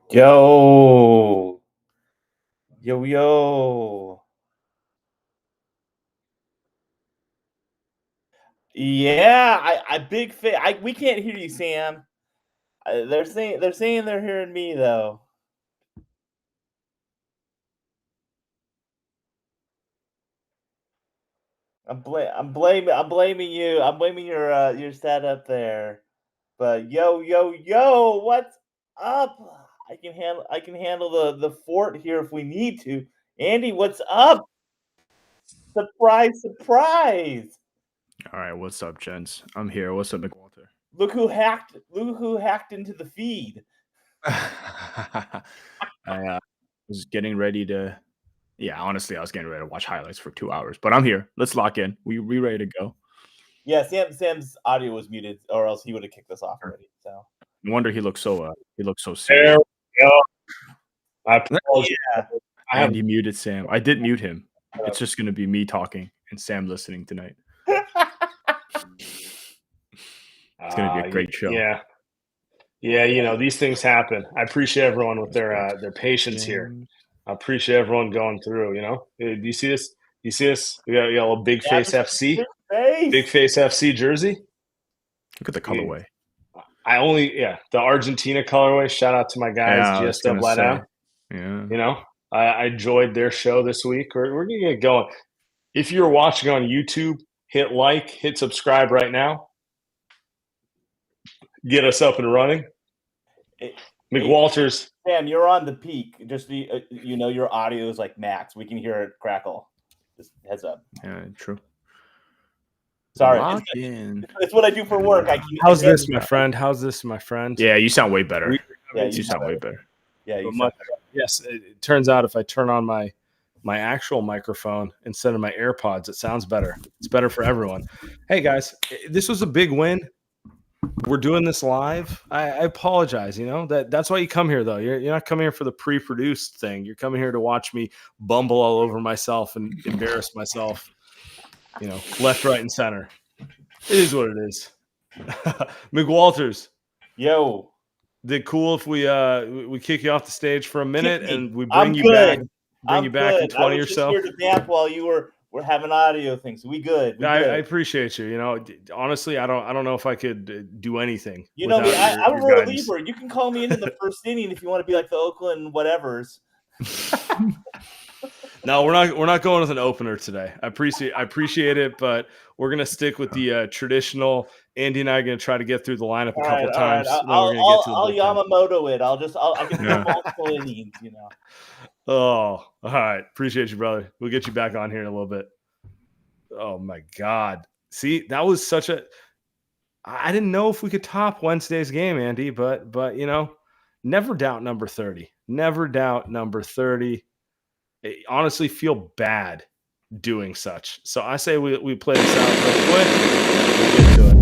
Yo, yo. Yeah, I big fan. We can't hear you, Sam. They're saying they're hearing me though. I'm blaming you. I'm blaming your setup there. But yo, what's up? I can handle the fort here if we need to. Andy, what's up? Surprise, surprise. All right, what's up, gents? I'm here. What's up, McWalter? Look who hacked into the feed. I was getting ready to. Yeah, honestly, I was getting ready to watch highlights for 2 hours, but I'm here. Let's lock in. We ready to go. Yeah, Sam's audio was muted, or else he would have kicked us off already. So No wonder he looks so There serious. we go. I apologize. yeah, I have And he muted Sam. I did mute him. It's just gonna be me talking and Sam listening tonight. It's gonna be a great show. Yeah. These things happen. I appreciate everyone with their patience here. I appreciate everyone going through. Do you see this? We got a little Big Face FC, Big Face FC jersey. Look at the colorway. The Argentina colorway. Shout out to my guys, GSW Latam. Yeah. I enjoyed their show this week. We're gonna get going. If you're watching on YouTube, hit like, hit subscribe right now. Get us up and running. McWalters. Sam, you're on the peak. Just your audio is like max. We can hear it crackle. Just heads up. Yeah, true. Sorry, Lock in. it's what I do for work. How's this, my friend? How's this, my friend? Yeah, you sound way better. Yeah, you sound way better. Yeah, you Much, yes. It turns out if I turn on my actual microphone instead of my AirPods, it sounds better. It's better for everyone. Hey guys, this was a big win. We're doing this live. I apologize. That's why you come here, though. You're not coming here for the pre-produced thing. You're coming here to watch me bumble all over myself and embarrass myself. Left, right, and center. It is what it is. McWalters. Yo. Is it cool if we kick you off the stage for a minute and we bring I'm you good. back? Bring you back in 20 or so. I was just here to nap while we're having audio things. We good. I appreciate you. Honestly, I don't know if I could do anything. You know me. I'm a reliever. You can call me in the first inning if you want to be like the Oakland whatevers. No, we're not going with an opener today. I appreciate it, but we're gonna stick with the traditional. Andy and I are gonna try to get through the lineup a couple times. Right. I'll Yamamoto it. I can do multiple innings. Oh, all right. Appreciate you, brother. We'll get you back on here in a little bit. Oh my God. See, that was such a. I didn't know if we could top Wednesday's game, Andy, but never doubt number 30. Never doubt number 30. I honestly feel bad doing such. So I say we play this out real quick. We'll get to it.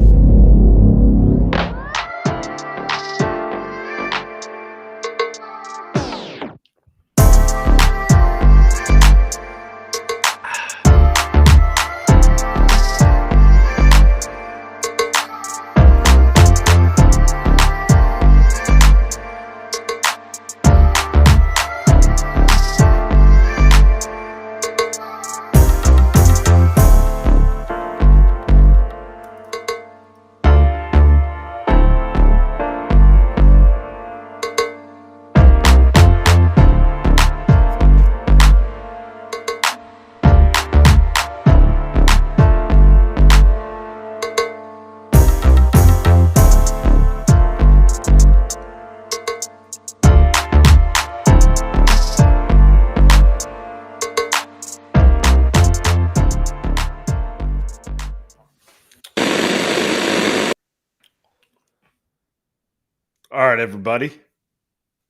All right, everybody.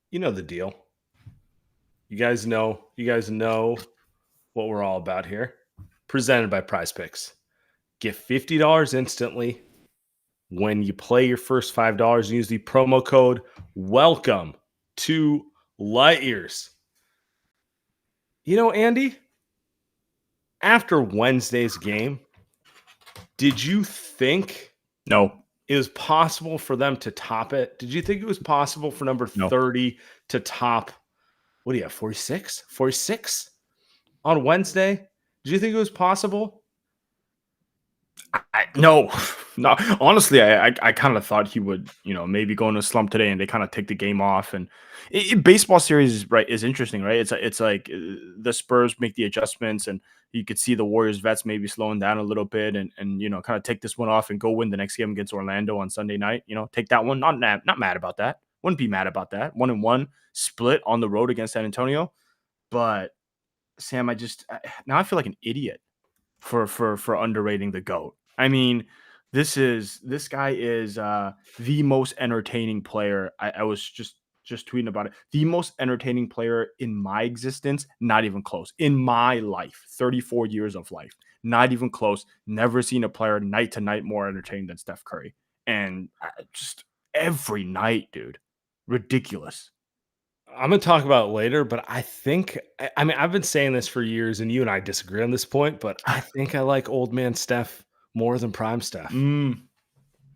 You know the deal. You guys know what we're all about here. Presented by Prize Picks. Get $50 instantly when you play your first $5 and use the promo code WELCOME to Light Years. Andy, after Wednesday's game, did you think No. it was possible for them to top it? Did you think it was possible for number 30 to top, what do you have, 46? 46 on Wednesday? Did you think it was possible? No. Honestly, I kind of thought he would, maybe go into a slump today, and they kind of take the game off. And baseball series is interesting, right? It's like the Spurs make the adjustments, and you could see the Warriors vets maybe slowing down a little bit, and kind of take this one off and go win the next game against Orlando on Sunday night. Take that one. Not mad about that. Wouldn't be mad about that. 1-1 split on the road against San Antonio, but Sam, now I feel like an idiot for underrating the GOAT. I mean, this guy is the most entertaining player. I was just tweeting about it. The most entertaining player in my existence, not even close. In my life, 34 years of life, not even close. Never seen a player night to night more entertaining than Steph Curry. And just every night, dude, ridiculous. I'm going to talk about it later, but I think, I've been saying this for years, and you and I disagree on this point, but I think I like old man Steph more than prime Steph.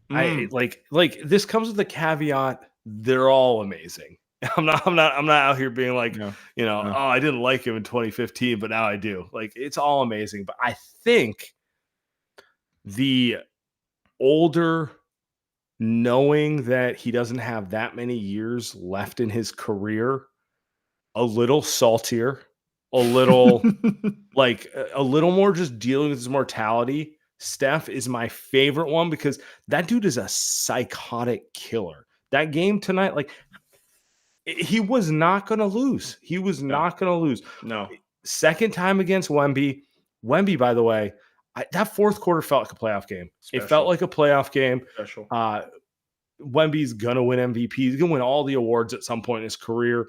I like this comes with the caveat, they're all amazing. I'm not out here being like, oh, I didn't like him in 2015, but now I do. Like, it's all amazing. But I think the older, knowing that he doesn't have that many years left in his career, a little saltier, a little a little more just dealing with his mortality. Steph is my favorite one because that dude is a psychotic killer. That game tonight, he was not going to lose. He was not going to lose. No. Second time against Wemby. Wemby, by the way, that fourth quarter felt like a playoff game. Special. It felt like a playoff game. Special. Wemby's going to win MVP. He's going to win all the awards at some point in his career.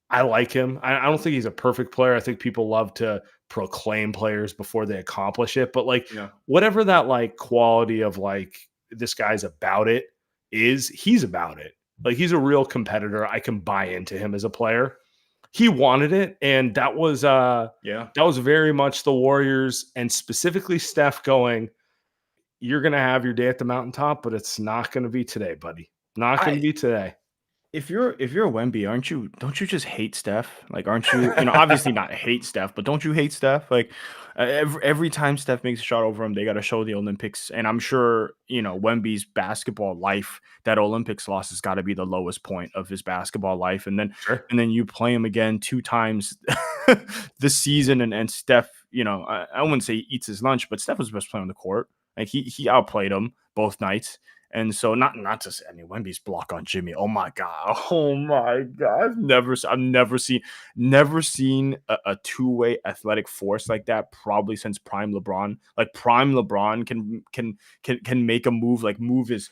I like him. I don't think he's a perfect player. I think people love to proclaim players before they accomplish it. But whatever that quality of this guy's about it is, he's about it. He's a real competitor. I can buy into him as a player. He wanted it, and that was very much the Warriors, and specifically Steph going, you're going to have your day at the mountaintop, but it's not going to be today, buddy. Not going to be today. If you're a Wemby, don't you just hate Steph? Aren't you, obviously not hate Steph, but don't you hate Steph? Every time Steph makes a shot over him, they got to show the Olympics. And I'm sure, Wemby's basketball life, that Olympics loss has got to be the lowest point of his basketball life. And then you play him again 2 times this season. And Steph, I wouldn't say he eats his lunch, but Steph was the best player on the court. He outplayed him both nights. And so not just Wemby's block on Jimmy. Oh my God. I've never seen a two-way athletic force like that, probably since prime LeBron. Prime LeBron can make a move, move his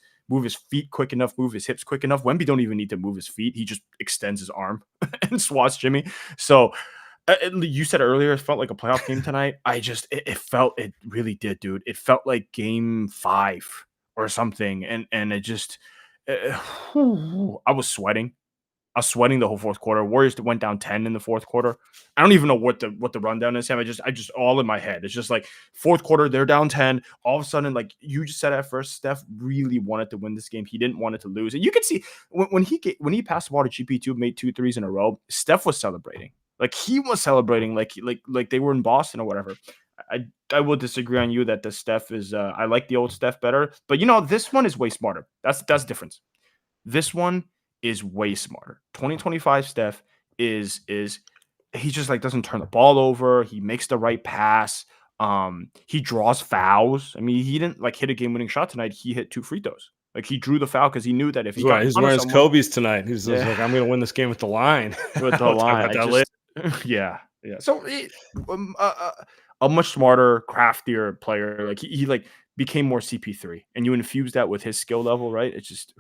feet quick enough, move his hips quick enough. Wemby don't even need to move his feet. He just extends his arm and swats Jimmy. So you said earlier it felt like a playoff game tonight. It really did, dude. It felt like game 5 or something, and it just I was sweating. I was sweating the whole fourth quarter. Warriors went down 10 in the fourth quarter. I don't even know what the rundown is, Sam. I just all in my head. It's just fourth quarter, they're down 10. All of a sudden, you just said at first, Steph really wanted to win this game. He didn't want it to lose. And you could see when he passed the ball to GP2, made 2 threes in a row, Steph was celebrating. He was celebrating like they were in Boston or whatever. I will disagree on you that the Steph is I like the old Steph better, but this one is way smarter. That's the difference. This one is way smarter. 2025 Steph is he just doesn't turn the ball over. He makes the right pass. He draws fouls. I mean, he didn't hit a game-winning shot tonight. He hit 2 free throws. He drew the foul because he knew that if he he's wearing his Kobe's tonight. He's I'm going to win this game with the line. With the line. Yeah. So a much smarter, craftier player. He became more CP3, and you infuse that with his skill level, right? It's just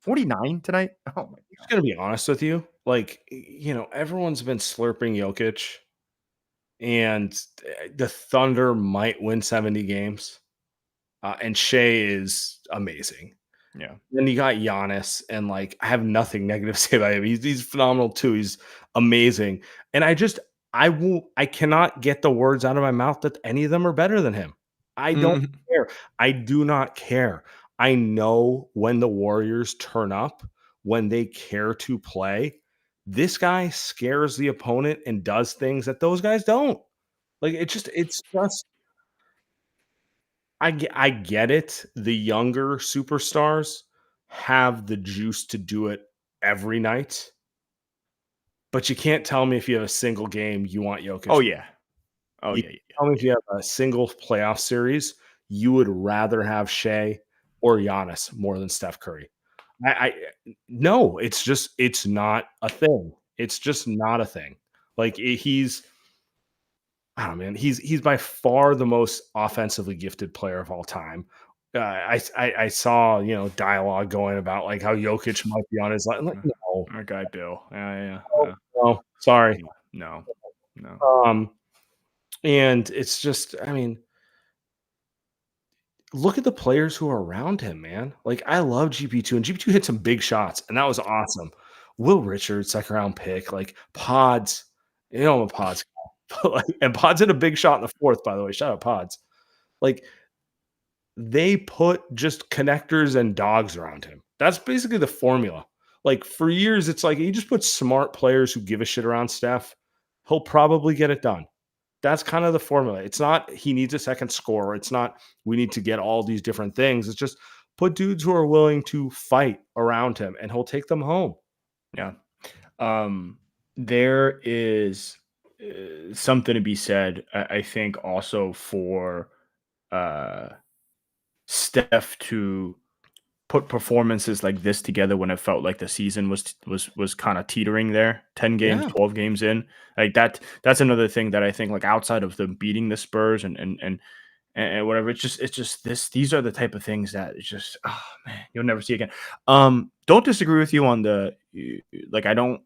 49 tonight. Oh my God. I'm just gonna be honest with you. Everyone's been slurping Jokic, and the Thunder might win 70 games. And Shea is amazing. Yeah. Then you got Giannis, and I have nothing negative to say about him. He's phenomenal too. He's amazing. And I cannot get the words out of my mouth that any of them are better than him. I don't care. I do not care. I know when the Warriors turn up, when they care to play, this guy scares the opponent and does things that those guys don't. Like it's just I get it. The younger superstars have the juice to do it every night. But you can't tell me if you have a single game you want Jokic. Oh yeah. Oh You yeah. tell me if you have a single playoff series, you would rather have Shea or Giannis more than Steph Curry. No, it's not a thing. It's just not a thing. Like he's I don't know, man. He's by far the most offensively gifted player of all time. I saw dialogue going about like how Jokic might be on his line. Like, no, Our guy Bill. Yeah. no, sorry. No. And it's just, I mean, look at the players who are around him, man. Like I love GP2, and GP2 hit some big shots, and that was awesome. Will Richards, second round pick, like Pods, I'm a Pods guy. And Pods hit a big shot in the fourth, by the way. Shout out Pods. Like they put just connectors and dogs around him. That's basically the formula. Like for years, it's like you just put smart players who give a shit around Steph, he'll probably get it done. That's kind of the formula. It's not he needs a second scorer. It's not we need to get all these different things. It's just put dudes who are willing to fight around him and he'll take them home. Yeah. There is something to be said, I think, also for Steph to put performances like this together when it felt like the season was kind of teetering there, 10 games, Yeah. 12 games in. Like that's another thing that I think, like, outside of them beating the Spurs and whatever, it's just these are the type of things that it's just, oh man, you'll never see again. Don't disagree with you on the, like, I don't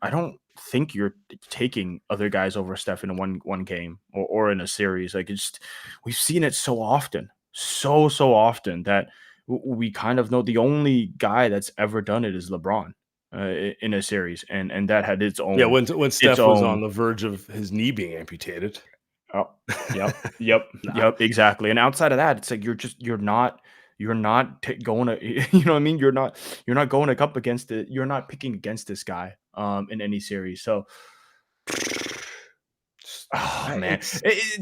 think you're taking other guys over Steph in one game or in a series. Like, it's, we've seen it so often that we kind of know the only guy that's ever done it is LeBron in a series, and that had its own. Yeah, when Steph was on the verge of his knee being amputated. Oh, yep, exactly. And outside of that, it's like you're not going to, you know what I mean? You're not going up against it. You're not picking against this guy in any series. So, oh man,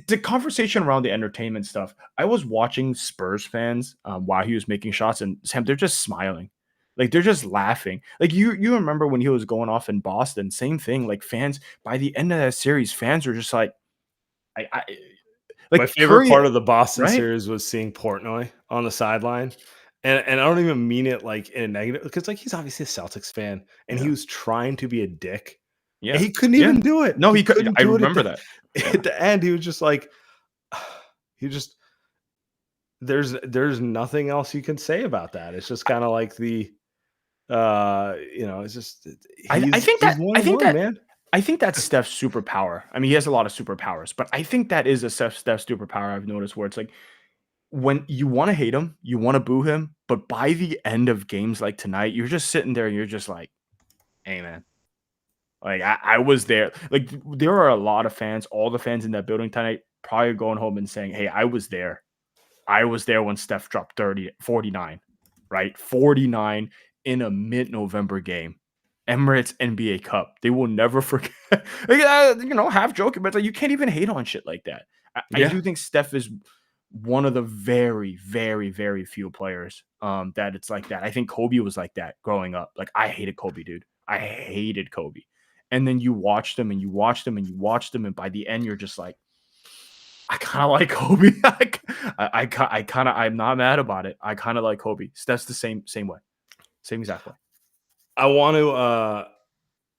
the conversation around the entertainment stuff. I was watching Spurs fans while he was making shots, and Sam, they're just smiling, like they're just laughing. Like you remember when he was going off in Boston, same thing. Like fans, by the end of that series, fans were just like, like my favorite Curry, part of the Boston right? series was seeing Portnoy on the sideline. And I don't even mean it like in a negative, because like he's obviously a Celtics fan and he was trying to be a dick. Yeah. And he couldn't even do it. No, he couldn't. I remember that. At the end, he was just like, there's nothing else you can say about that. It's just kind of like the, it's just, I think that, man. I think that's Steph's superpower. I mean, he has a lot of superpowers, but I think that is a Steph's superpower I've noticed, where it's like when you want to hate him, you want to boo him, but by the end of games like tonight, you're just sitting there and you're just like, hey, man. Like, I was there. Like, there are a lot of fans, all the fans in that building tonight, probably going home and saying, hey, I was there. I was there when Steph dropped 49, right? 49 in a mid-November game. Emirates NBA Cup. They will never forget. Like, half joking, but like, you can't even hate on shit like that. I do think Steph is one of the very, very, very few players that it's like that. I think Kobe was like that growing up. Like, I hated Kobe, dude. I hated Kobe. And then you watched them and you watched them and you watched them, and by the end, you're just like, I kind of like Kobe. I'm not mad about it. I kind of like Kobe. Steph's the same way. Same exact way. I want to,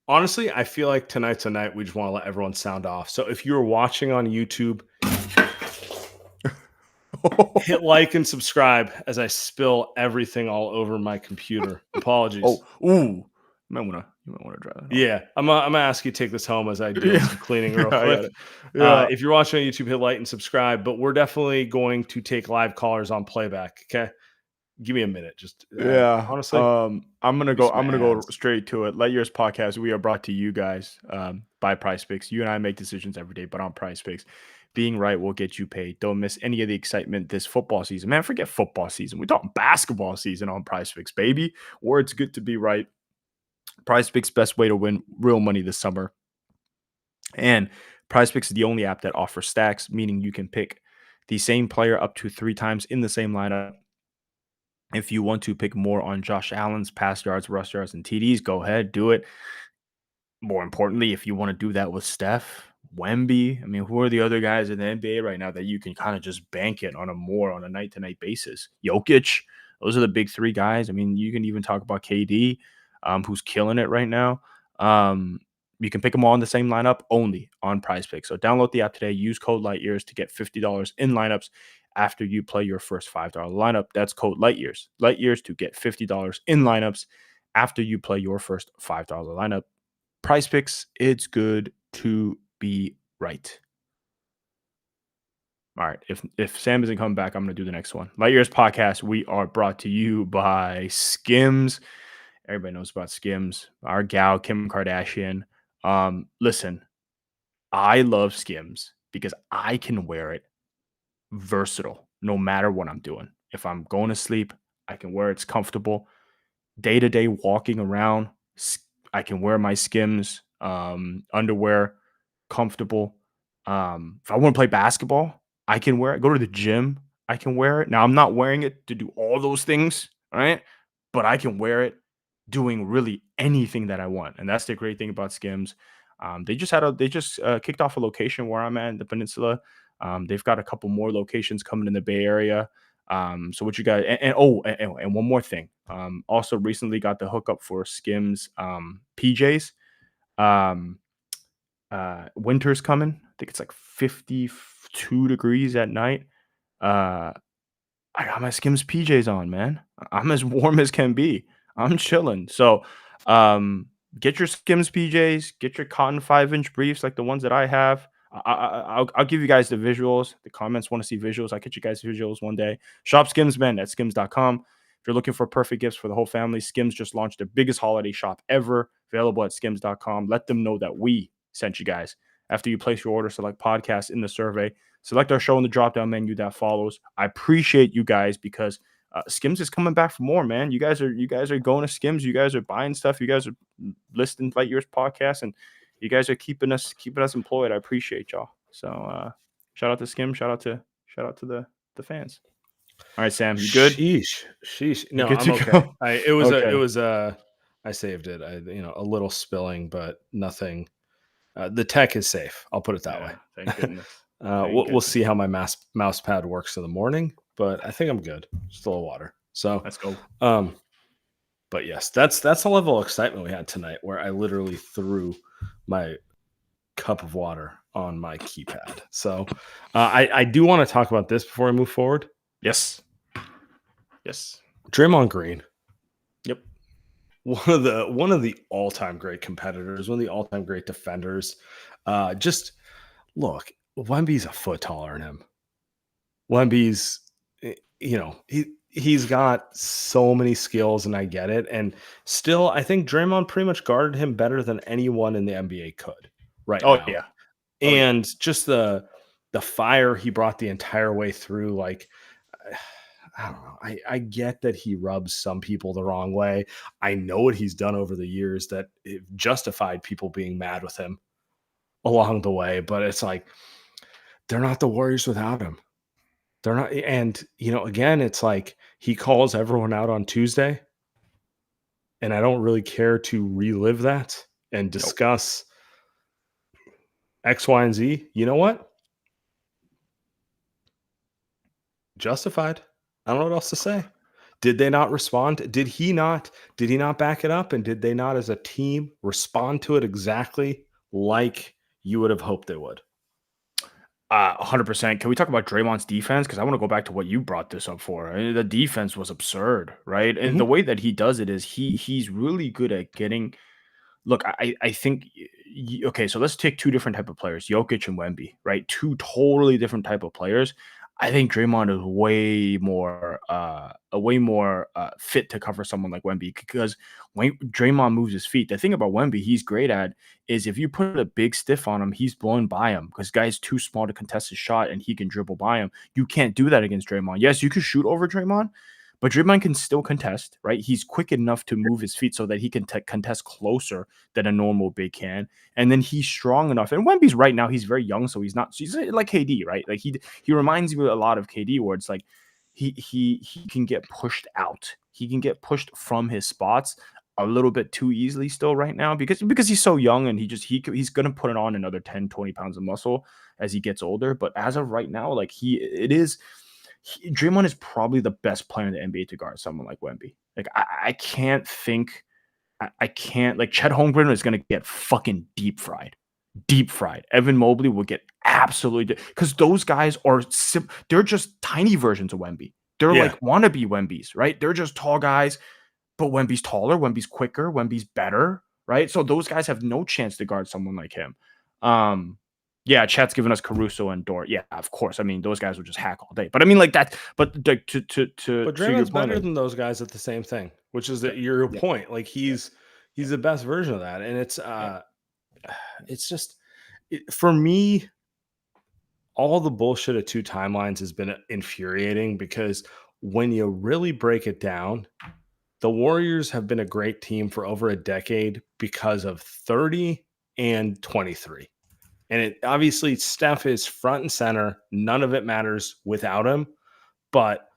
honestly, I feel like tonight's a night we just want to let everyone sound off. So if you're watching on YouTube, hit like and subscribe as I spill everything all over my computer. Apologies. You might want to try that. Yeah, I'm gonna ask you to take this home as I do some cleaning real quick. If you're watching on YouTube, hit like and subscribe. But we're definitely going to take live callers on playback. Okay, give me a minute. Just honestly, I'm gonna go straight to it. Let Yours podcast. We are brought to you guys by Prize Picks. You and I make decisions every day, but on Prize Picks, Being right will get you paid. Don't miss any of the excitement this football season. Man, forget football season. We're talking basketball season on PrizePicks, baby. Where it's good to be right. PrizePicks, best way to win real money this summer. And PrizePicks is the only app that offers stacks, meaning you can pick the same player up to 3 times in the same lineup. If you want to pick more on Josh Allen's pass yards, rush yards, and TDs, go ahead, do it. More importantly, if you want to do that with Steph, Wemby, I mean, who are the other guys in the NBA right now that you can kind of just bank it on on a night-to-night basis? Jokic, those are the big 3 guys. I mean, you can even talk about KD, who's killing it right now. You can pick them all in the same lineup only on PrizePicks. So download the app today. Use code LightYears to get $50 in lineups after you play your first $5 lineup. That's code LightYears. LightYears to get $50 in lineups after you play your first $5 lineup. PrizePicks, it's good to be right. All right. If Sam isn't coming back, I'm going to do the next one. LightYears podcast, we are brought to you by Skims. Everybody knows about Skims. Our gal, Kim Kardashian. Listen, I love Skims because I can wear it versatile no matter what I'm doing. If I'm going to sleep, I can wear it. It's comfortable. Day-to-day walking around, I can wear my Skims underwear, comfortable. If I want to play basketball, I can wear it. Go to the gym, I can wear it. Now, I'm not wearing it to do all those things, all right? But I can wear it doing really anything that I want. And that's the great thing about Skims. They just kicked off a location where I'm at in the peninsula. They've got a couple more locations coming in the Bay Area. So what you got, and one more thing. Also recently got the hookup for Skims PJs. Winter's coming. I think it's like 52 degrees at night. I got my Skims PJs on, man. I'm as warm as can be. I'm chilling. So get your Skims PJs, get your cotton 5-inch briefs like the ones that I have. I'll give you guys the visuals. The comments want to see visuals. I'll get you guys visuals one day. Shop Skims Men at skims.com. If you're looking for perfect gifts for the whole family, Skims just launched their biggest holiday shop ever, available at skims.com. Let them know that we sent you guys. After you place your order, select podcast in the survey. Select our show in the drop-down menu that follows. I appreciate you guys because Skims is coming back for more, man. You guys are going to Skims. You guys are buying stuff. You guys are listening to LightYears podcast, and you guys are keeping us employed. I appreciate y'all. So shout out to Skims. Shout out to the fans. All right, Sam, you good? Sheesh. No, I'm okay. I saved it. A little spilling, but nothing. The tech is safe. I'll put it that way. Thank goodness. We'll see how my mouse pad works in the morning, but I think I'm good. Just a little water. So let's go. But yes, that's the level of excitement we had tonight, where I literally threw my cup of water on my keypad. So I do want to talk about this before I move forward. Yes. Draymond Green. Yep. One of the all-time great competitors, one of the all-time great defenders. Just look, Wemby's a foot taller than him. Wemby's, he's got so many skills, and I get it. And still, I think Draymond pretty much guarded him better than anyone in the NBA could now. Oh, yeah. And just the fire he brought the entire way through, like, I don't know. I get that he rubs some people the wrong way. I know what he's done over the years that it justified people being mad with him along the way. But it's like, they're not the Warriors without him. They're not. And, again, it's like he calls everyone out on Tuesday. And I don't really care to relive that and discuss X, Y, and Z. You know what? Justified. I don't know what else to say. Did they not respond? Did he not back it up? And did they not, as a team, respond to it exactly like you would have hoped they would? 100%. Can we talk about Draymond's defense? Because I want to go back to what you brought this up for. The defense was absurd, right? And the way that he does it is he's really good at getting. Look, I think. Okay, so let's take two different type of players, Jokic and Wemby, right? Two totally different type of players. I think Draymond is way more fit to cover someone like Wemby because when Draymond moves his feet, the thing about Wemby he's great at is if you put a big stiff on him, he's blown by him because guy's too small to contest his shot and he can dribble by him. You can't do that against Draymond. Yes, you can shoot over Draymond, but Draymond can still contest, right? He's quick enough to move his feet so that he can contest closer than a normal big can. And then he's strong enough. And Wemby's right now, he's very young, so he's like KD, right? Like he reminds me a lot of KD, where it's like he can get pushed out. He can get pushed from his spots a little bit too easily still right now because he's so young and he's gonna put it on another 10, 20 pounds of muscle as he gets older. But as of right now, like Draymond is probably the best player in the NBA to guard someone like Wemby. Like I can't think. I can't like Chet Holmgren is gonna get fucking deep fried. Evan Mobley will get absolutely because those guys are they're just tiny versions of Wemby. They're like wannabe Wembys, right? They're just tall guys, but Wemby's taller, Wemby's quicker, Wemby's better, right? So those guys have no chance to guard someone like him. Yeah, Chet's giving us Caruso and Dort. Yeah, of course. I mean, those guys would just hack all day. But I mean, like that. But Draymond's better than those guys at the same thing, which is your point. Like he's the best version of that, and it's just for me. All the bullshit of two timelines has been infuriating because when you really break it down, the Warriors have been a great team for over a decade because of 30 and 23. And obviously Steph is front and center. None of it matters without him. But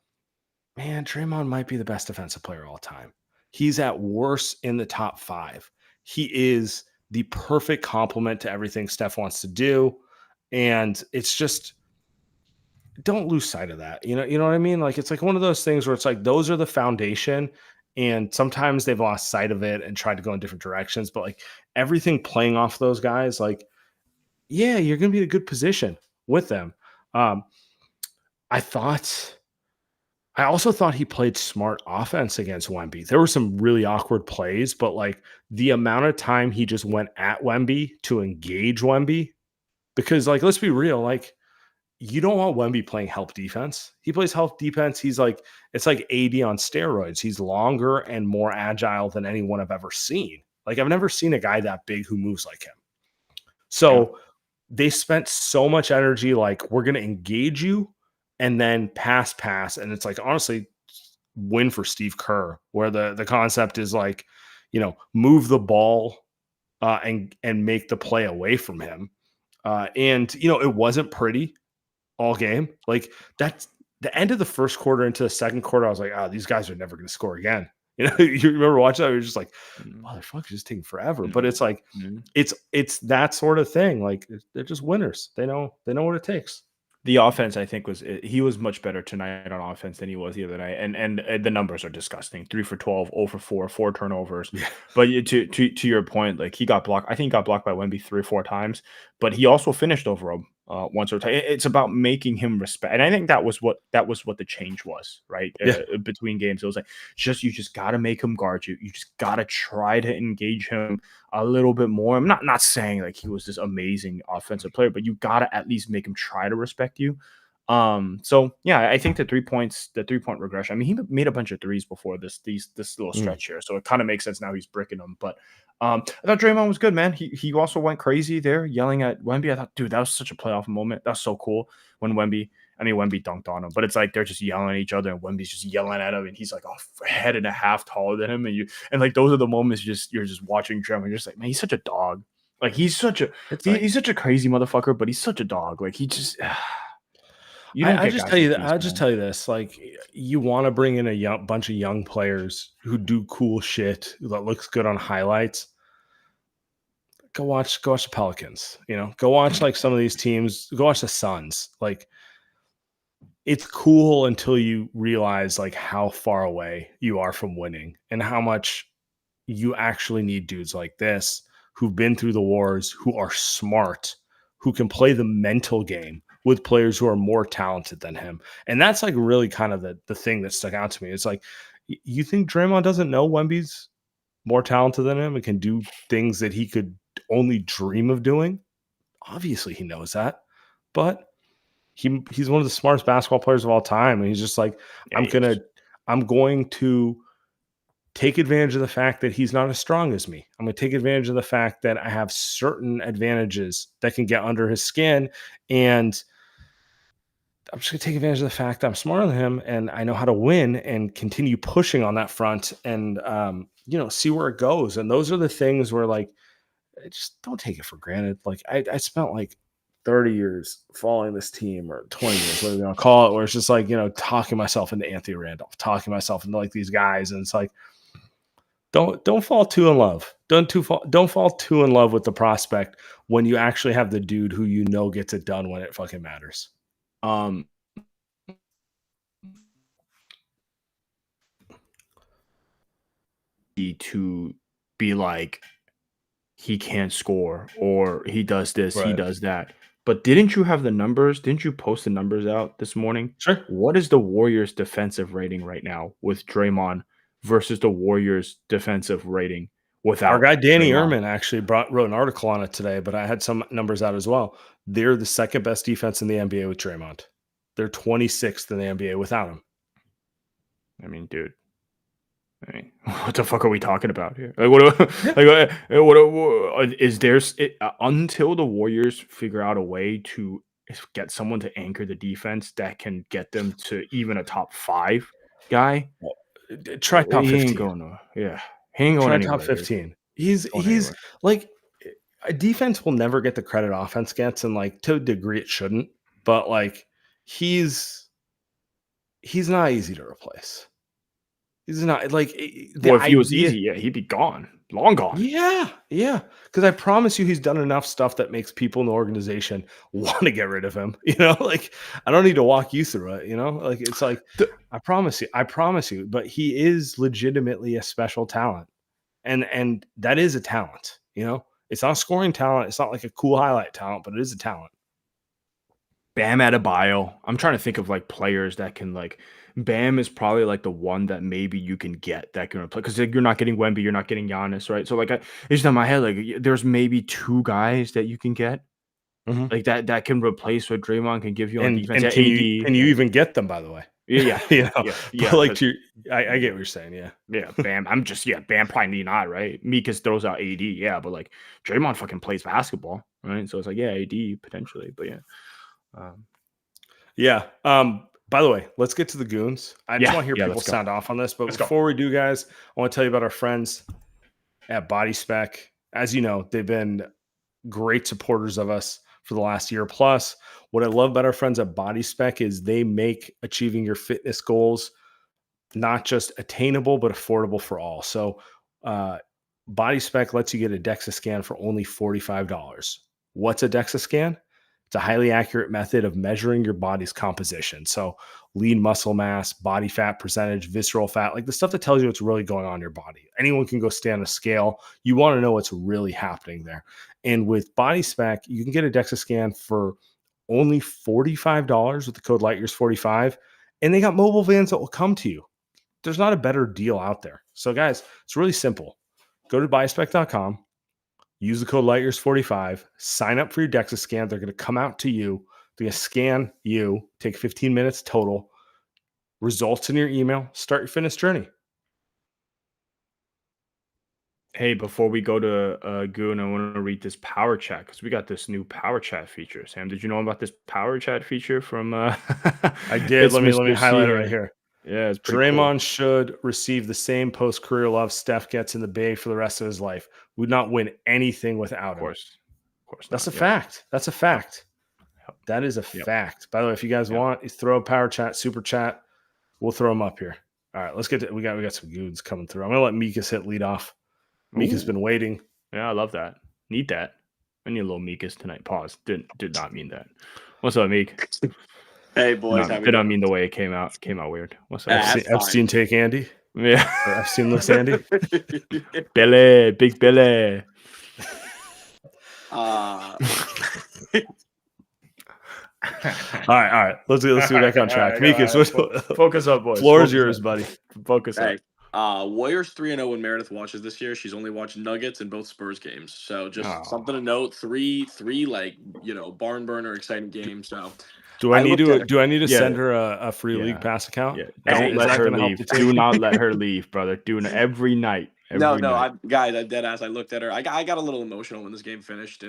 man, Draymond might be the best defensive player of all time. He's at worst in the top 5. He is the perfect complement to everything Steph wants to do. And it's just, don't lose sight of that. You know what I mean? Like, it's like one of those things where it's like, those are the foundation. And sometimes they've lost sight of it and tried to go in different directions. But like everything playing off those guys, like, yeah, you're going to be in a good position with them. I also thought he played smart offense against Wemby. There were some really awkward plays, but like the amount of time he just went at Wemby to engage Wemby, because like, let's be real, like you don't want Wemby playing help defense. He plays help defense. He's like, it's like AD on steroids. He's longer and more agile than anyone I've ever seen. Like I've never seen a guy that big who moves like him. So they spent so much energy, like we're going to engage you and then pass. And it's like, honestly, win for Steve Kerr, where the concept is like, move the ball and make the play away from him. And it wasn't pretty all game. Like that's the end of the first quarter into the second quarter. I was like, these guys are never going to score again. You remember watching that? You're just like, motherfucker, just taking forever. But it's like, it's that sort of thing. Like they're just winners. They know what it takes. The offense, I think, he was much better tonight on offense than he was the other night, and the numbers are disgusting. 3 for 12, 0 for 4, 4 turnovers. Yeah. But to your point, like he got blocked. I think he got blocked by Wemby 3 or 4 times, but he also finished over him once or twice. It's about making him respect, and I think that was what the change was, right? Between games, it was like you just got to make him guard you. You just got to try to engage him a little bit more. I'm not saying like he was this amazing offensive player, but you got to at least make him try to respect you. So yeah, I think the 3-point regression. I mean, he made a bunch of threes before this little stretch here, so it kind of makes sense now he's bricking them. But I thought Draymond was good, man. He also went crazy there, yelling at Wemby. I thought, dude, that was such a playoff moment. That's so cool when Wemby dunked on him, but it's like they're just yelling at each other, and Wemby's just yelling at him, and he's like a head and a half taller than him, and like those are the moments you're just watching Draymond. You're just like, man, he's such a dog. Like he's such a crazy motherfucker, but he's such a dog. Like he just. I'll just tell you this: like, you want to bring in a bunch of young players who do cool shit that looks good on highlights. Go watch the Pelicans. Go watch like some of these teams. Go watch the Suns. Like, it's cool until you realize like how far away you are from winning and how much you actually need dudes like this who've been through the wars, who are smart, who can play the mental game with players who are more talented than him. And that's like really kind of the thing that stuck out to me. It's like, you think Draymond doesn't know Wemby's more talented than him and can do things that he could only dream of doing? Obviously he knows that, but he's one of the smartest basketball players of all time, and he's just like, I'm going to take advantage of the fact that he's not as strong as me. I'm going to take advantage of the fact that I have certain advantages that can get under his skin, and I'm just going to take advantage of the fact that I'm smarter than him and I know how to win and continue pushing on that front and, see where it goes. And those are the things where, like, just don't take it for granted. Like, I spent like 30 years following this team, or 20 years, whatever you want to call it, where it's just like, talking myself into Anthony Randolph, talking myself into like these guys. And it's like, don't fall too in love. Don't fall too in love with the prospect when you actually have the dude who gets it done when it fucking matters. To be like, he can't score or he does this, he does that. But didn't you have the numbers? Didn't you post the numbers out this morning? Sure. What is the Warriors' defensive rating right now with Draymond versus the Warriors' defensive rating without our guy Danny Draymond? Ehrman actually wrote an article on it today, but I had some numbers out as well. They're the second best defense in the NBA with Draymond. They're 26th in the NBA without him. I mean, dude. What the fuck are we talking about here? Like, is there until the Warriors figure out a way to get someone to anchor the defense that can get them to even a top 5 guy? Try top 15. He ain't going Try anywhere. top 15. He's like, a defense will never get the credit offense gets, and like to a degree it shouldn't, but like he's not easy to replace. He's not like, if he was easy, he'd be gone, long gone. Yeah. Because I promise you, he's done enough stuff that makes people in the organization want to get rid of him. Like, I don't need to walk you through it. Like, it's like, I promise you. But he is legitimately a special talent, and that is a talent. It's not a scoring talent. It's not like a cool highlight talent, but it is a talent. Bam Adebayo. I'm trying to think of like players that can like. Bam is probably like the one that maybe you can get that can replace, because you're not getting Wemby, you're not getting Giannis, right? So like, it's just in my head, like there's maybe 2 guys that you can get, like that can replace what Draymond can give you on defense. And can you even get them, by the way? Yeah. But like, I get what you're saying. Yeah. Bam. Bam probably not, right? Mikas throws out AD, but like Draymond fucking plays basketball, right? So it's like, AD potentially, but by the way, let's get to the goons. I just want to hear people sound off on this. But before we do, guys, I want to tell you about our friends at Body Spec. As you know, they've been great supporters of us for the last year plus. What I love about our friends at Body Spec is they make achieving your fitness goals not just attainable, but affordable for all. So Body Spec lets you get a DEXA scan for only $45. What's a DEXA scan? It's a highly accurate method of measuring your body's composition. So lean muscle mass, body fat percentage, visceral fat, like the stuff that tells you what's really going on in your body. Anyone can go stand a scale. You want to know what's really happening there. And with Body Spec, you can get a DEXA scan for only $45 with the code LightYears45. And they got mobile vans that will come to you. There's not a better deal out there. So guys, it's really simple. Go to bodyspec.com. Use the code LightYears45. Sign up for your DEXA scan. They're going to come out to you. They're going to scan you. Take 15 minutes total. Results in your email. Start your fitness journey. Hey, before we go to Goon, I want to read this Power Chat because we got this new Power Chat feature. Sam, did you know about this Power Chat feature from? I did. Let me highlight it right here. Yeah, it's Draymond should receive the same post-career love Steph gets in the Bay for the rest of his life. Would not win anything without him. Of course. That's a fact. That's a fact. That is a fact. By the way, if you guys want, throw a Power Chat, Super Chat. We'll throw them up here. All right, let's get to, we got some goons coming through. I'm gonna let Mikas hit lead off. Mika's been waiting. Yeah, I love that. Need that. I need a little Mikas tonight. Pause. Did not mean that. What's up, Meek? Hey boys, did not mean the way it came out. Came out weird. What's up? Epstein take Andy. Yeah, I've seen this Andy. Billy, big Billy. All right. Let's get back on track. Mikas, focus up, boys. Floor is yours, buddy. Focus up. Warriors 3-0 when Meredith watches this year. She's only watched Nuggets and both Spurs games. So just something to note. Three like, barn burner exciting games. So Do I need looked at to? her. Do I need to Yeah. send her a free Yeah. league pass account? Yeah, Hey, don't let her gonna help leave. the team? Do not let her leave, brother. Every night. No, Every night. guys, I dead ass. I looked at her. I got a little emotional when this game finished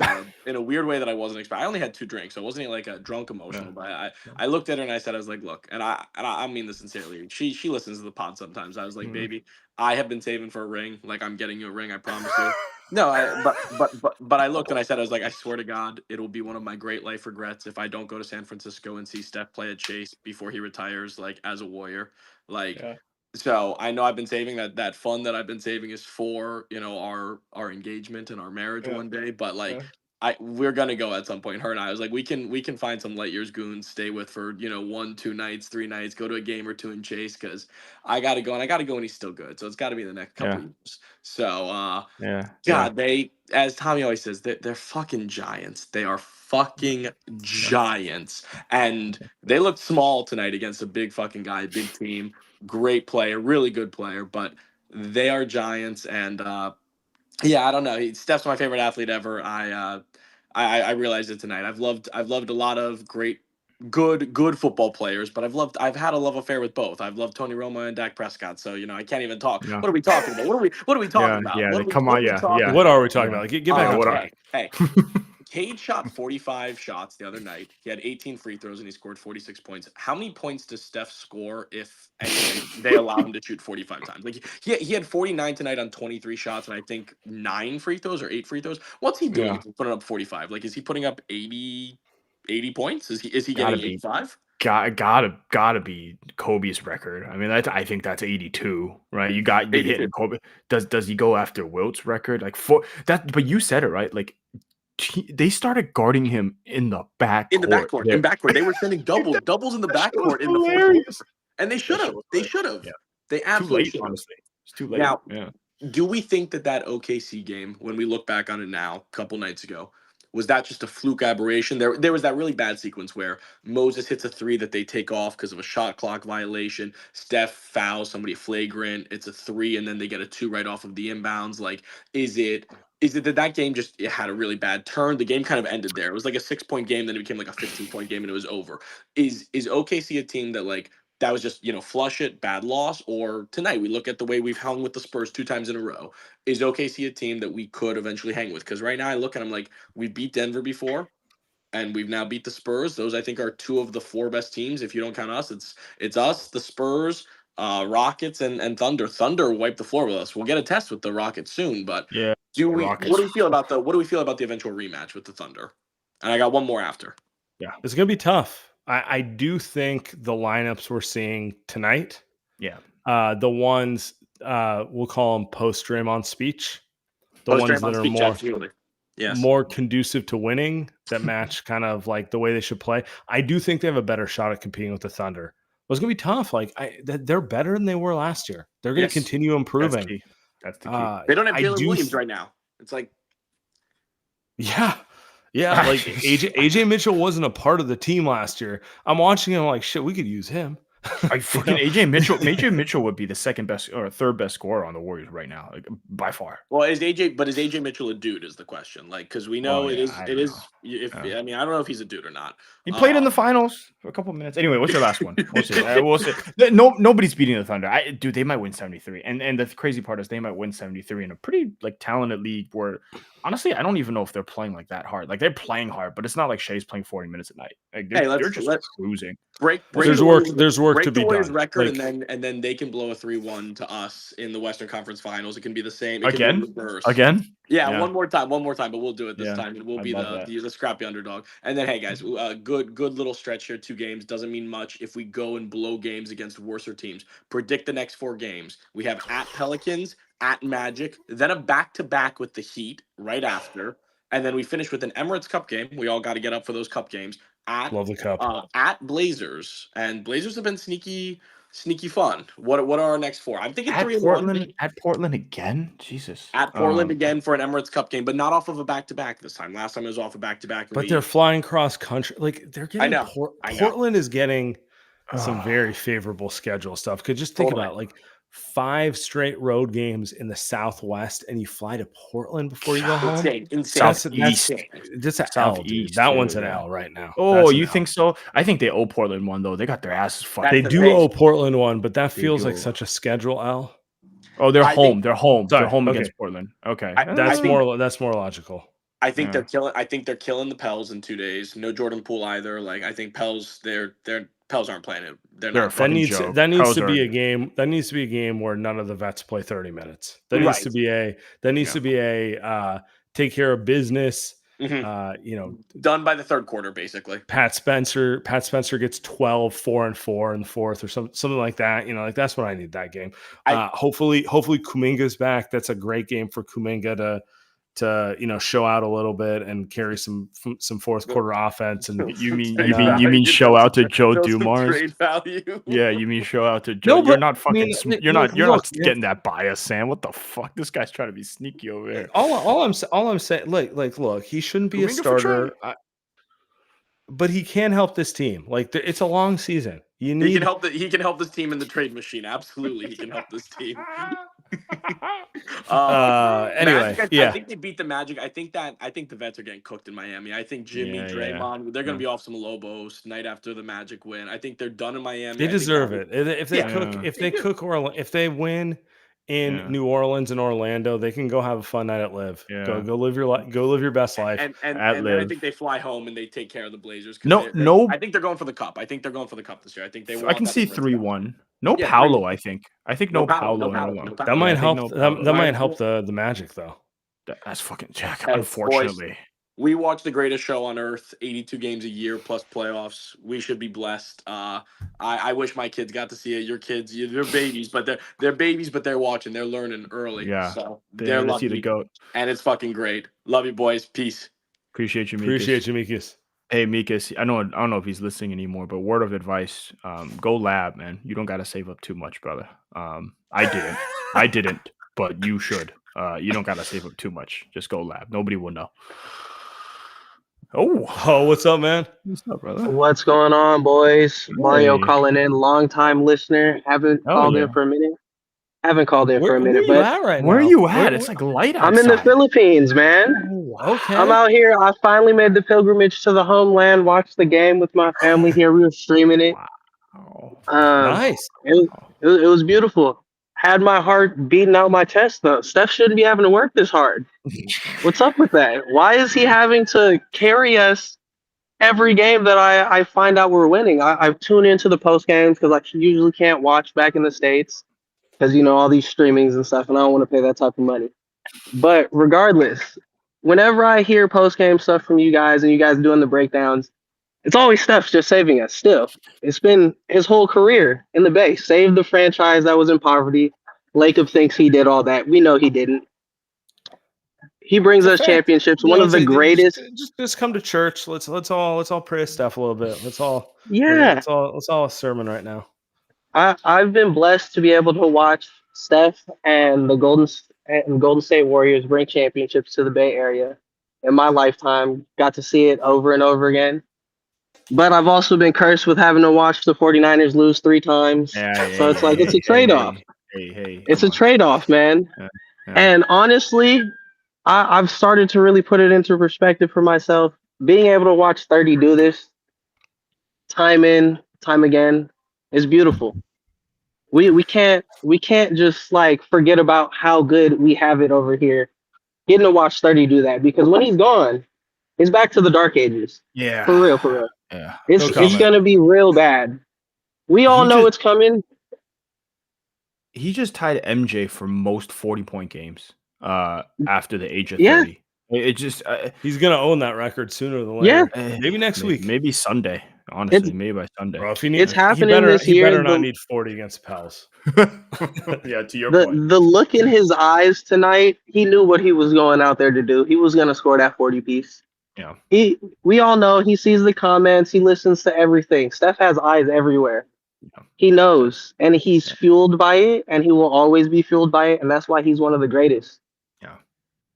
in a weird way that I wasn't expecting. I only had 2 drinks, so it wasn't like a drunk emotional. But I looked at her and I said, I was like, look, and I mean this sincerely. She listens to the pod sometimes. I was like, baby, I have been saving for a ring. Like I'm getting you a ring. I promise you. No, but I looked and I said, I was like, I swear to God, it will be one of my great life regrets if I don't go to San Francisco and see Steph play at Chase before he retires, like as a Warrior, like. Yeah. So I know I've been saving that fund that I've been saving is for our engagement and our marriage Yeah. one day, but like Yeah. we're gonna go at some point. Her and I was like, we can find some light years goons, stay with for 1, 2 nights, 3 nights, go to a game or two and chase because I gotta go and he's still good, so it's got to be the next couple years. So Yeah. God, they, as Tommy always says, they're fucking giants. They are fucking giants, and they looked small tonight against a big fucking guy, big team. Great player, really good player, but they are giants. And yeah, I don't know. Steph's my favorite athlete ever. I realized it tonight. I've loved a lot of good football players, but I've had a love affair with both. I've loved Tony Romo and Dak Prescott. So I can't even talk. Yeah. What are we talking about? What are we talking about? Yeah. What are we- Come what on. are we Yeah. talking Yeah. What are we talking Yeah. about? Like, get back on what are- track. Hey, Cade shot 45 shots the other night. He had 18 free throws and he scored 46 points. How many points does Steph score if they allow him to shoot 45 times? Like he had 49 tonight on 23 shots and I think 9 free throws or 8 free throws. What's he doing Yeah. if he's putting up 45? Like is he putting up 80 points? Is he Gotta getting be. 85? Gotta be Kobe's record. I mean, I think that's 82, right? You got you 82. hitting Kobe. Does he go after Wilt's record? Like for that, but you said it right. Like they started guarding him in the backcourt. In the backcourt. They were sending doubles in the backcourt in the fourth quarter. And they should have. They should have. Yeah. They absolutely should have. Honestly. It's too late. Now, yeah. do we think that OKC game, when we look back on it now, a couple nights ago, was that just a fluke aberration? There was that really bad sequence where Moses hits a 3 that they take off because of a shot clock violation. Steph fouls somebody flagrant. It's a 3, and then they get a 2 right off of the inbounds. Like, is it that game just had a really bad turn? The game kind of ended there. It was like a 6-point game, then it became like a 15-point game, and it was over. Is OKC a team that like that was just flush it, bad loss? Or tonight we look at the way we've hung with the Spurs 2 times in a row. Is OKC a team that we could eventually hang with? Because right now I look and I'm like, we beat Denver before, and we've now beat the Spurs. Those I think are 2 of the 4 best teams. If you don't count us, it's us, the Spurs, Rockets, and Thunder. Thunder wiped the floor with us. We'll get a test with the Rockets soon, but Yeah. what do we feel about the eventual rematch with the Thunder? And I got one more after. Yeah. It's gonna be tough. I do think the lineups we're seeing tonight, Yeah. the ones we'll call them post Draymond speech, the Post ones Draymond that are speech, absolutely. Yes. more conducive to winning, that match kind of like the way they should play. I do think they have a better shot at competing with the Thunder. But it's gonna be tough. Like they're better than they were last year. They're gonna Yes. continue improving. That's the key. They don't have I Jalen do Williams right now. It's like Yeah, like AJ Mitchell wasn't a part of the team last year. I'm watching him like shit. We could use him. Fucking AJ Mitchell. AJ Mitchell would be the second best or third best scorer on the Warriors right now, like by far. Well, is AJ Mitchell a dude? Is the question. Like, because we know I I don't mean, I don't know if he's a dude or not. He played in the finals for a couple minutes. Anyway, what's your last one? We'll see. We'll see. Nobody's beating the Thunder. Dude, they might win 73. And the crazy part is they might win 73 in a pretty like talented league where honestly, I don't even know if they're playing like that hard. Like they're playing hard, but it's not like Shea's playing 40 minutes a night. Like they're just cruising. Break there's work to be done. Record, like, and then they can blow a 3-1 to us in the Western Conference Finals. It can be the same. Again? Yeah, one more time, but we'll do it this time. And we'll I be love the scrappy underdog. And then, hey guys, good little stretch here. 2 games doesn't mean much if we go and blow games against worser teams. Predict the next 4 games. We have at Pelicans, at Magic, then a back-to-back with the Heat right after, and then we finish with an Emirates Cup game. We all got to get up for those Cup games. Love the Cup. At Blazers, and Blazers have been sneaky fun. What are our next 4? I'm thinking 3-1. At Portland again? Jesus. At Portland again for an Emirates Cup game, but not off of a back-to-back this time. Last time it was off a back-to-back. But they're flying cross country. Like they're getting. I know. Portland is getting some very favorable schedule stuff. Because just think about it, like 5 straight road games in the Southwest, and you fly to Portland before you go home. Insane. Southeast. That's an L, dude. Southeast. That one's too, an yeah. L right now. Oh, That's an you L. think so? I think they owe Portland one though. They got their asses fucked. That's They the do thing. owe Portland one, but that They feels like do. such a schedule L. Oh, they're I home. think- They're home. Sorry, They're home okay. against Portland. Okay, That's more logical. I think Yeah. they're killing. I think they're killing the Pels in 2 days. No Jordan Poole either. Like I think Pels, their Pels aren't playing it. They're They're a not. fucking That joke. needs Pros to be are- a game. That needs to be a game where none of the vets play 30 minutes. That needs Right. to be a. That needs Yeah. to be a take care of business. Mhm. Done by the third quarter, basically. Pat Spencer gets 12, 4 and 4 in the fourth, or something like that. Like that's what I need that game. Hopefully Kuminga's back. That's a great game for Kuminga to show out a little bit and carry some fourth quarter offense. And You mean show out to Joe Dumars? Trade value. Yeah, you mean show out to Joe? No, but, you're not fucking. I mean, you're not look, getting that bias, Sam. What the fuck? This guy's trying to be sneaky over here. All I'm saying, look, he shouldn't be a Kuminga for starter, but he can help this team. Like it's a long season. He can help this team in the trade machine. Absolutely, he can help this team. Anyway, Magic, yeah. I think they beat the Magic. I think the vets are getting cooked in Miami. I think Jimmy, Draymond, they're going to be off some Lobos night after the Magic win. I think they're done in Miami. They deserve it. If they win in New Orleans and Orlando, they can go have a fun night at Live. Yeah. Go live your best life. And then I think they fly home and they take care of the Blazers. No. I think they're going for the cup. I think they're going for the cup this year. I think they. I can see 3-1. No Paolo. I think no Paolo. That might help. That might help the Magic though. That's fucking Jack. Unfortunately. Boys, we watch the greatest show on earth, 82 games a year plus playoffs. We should be blessed. I wish my kids got to see it. Your kids, they're babies, but they're babies, but they're watching. They're learning early. Yeah. So they're lucky. See the GOAT. And it's fucking great. Love you, boys. Peace. Appreciate you, Mikas. Appreciate you, Mikas. Hey, Mikas, I don't know if he's listening anymore, but word of advice, go lab, man. You don't got to save up too much, brother. I didn't, but you should. You don't got to save up too much. Just go lab. Nobody will know. Oh, what's up, man? What's up, brother? What's going on, boys? Mario calling in, long-time listener. Haven't called in for a minute. Where are you at right now? Where are you at? It's like light outside. I'm in the Philippines, man. Okay. I'm out here. I finally made the pilgrimage to the homeland, watched the game with my family here. We were streaming it. Wow. Nice. It was beautiful. Had my heart beating out my chest, though. Steph shouldn't be having to work this hard. What's up with that? Why is he having to carry us every game that I find out we're winning? I tune into the post games because I usually can't watch back in the States because, all these streamings and stuff, and I don't want to pay that type of money. But regardless, whenever I hear post game stuff from you guys and you guys doing the breakdowns, it's always Steph's just saving us still. It's been his whole career in the Bay. Saved the franchise that was in poverty. Lacob thinks he did all that. We know he didn't. He brings us championships. One of the greatest. Just come to church. Let's all praise Steph a little bit. Let's all a sermon right now. I've been blessed to be able to watch Steph and the Golden State Warriors bring championships to the Bay Area in my lifetime. Got to see it over and over again. But I've also been cursed with having to watch the 49ers lose 3 times. So it's like it's a trade-off. It's a trade-off, man. And honestly, I've started to really put it into perspective for myself. Being able to watch 30 do this time in, time again is beautiful. We can't just like forget about how good we have it over here. Getting to watch 30 do that, because when he's gone, it's back to the dark ages. Yeah. For real. Yeah. It's gonna be real bad. We all know it's coming. He just tied MJ for most 40-point games after the age of 30. It just he's gonna own that record sooner than later. Yeah. Maybe next week. Maybe Sunday. Honestly, maybe by Sunday. Bro, it's happening this year. He better not need 40 against Pels. Yeah, to your point. The look in his eyes tonight, he knew what he was going out there to do. He was gonna score that 40 piece. Yeah. We all know he sees the comments, he listens to everything. Steph has eyes everywhere. Yeah. He knows, and he's fueled by it, and he will always be fueled by it, and that's why he's one of the greatest. Yeah.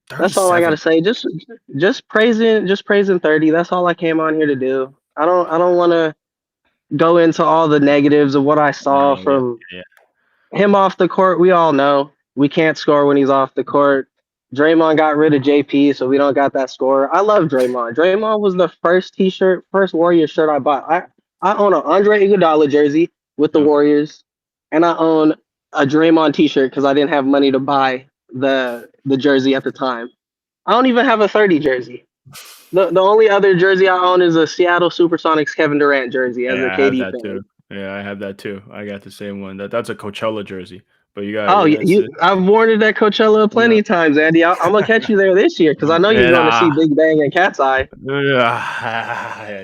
That's all I gotta say. Just praising 30. That's all I came on here to do. I don't want to go into all the negatives of what I saw from him off the court, we all know we can't score when he's off the court. Draymond got rid of JP, so we don't got that score. I love Draymond. Draymond was the first Warriors shirt I bought. I own an Andre Iguodala jersey with the Warriors, and I own a Draymond T-shirt because I didn't have money to buy the jersey at the time. I don't even have a 30 jersey. The only other jersey I own is a Seattle Supersonics Kevin Durant jersey as a I have KD that fan. too. Yeah, I have that too. I got the same one. That's a Coachella jersey. But you got I've worn it at Coachella plenty of times, Andy. I'm gonna catch you there this year because I know you're going to see Big Bang and Cat's Eye.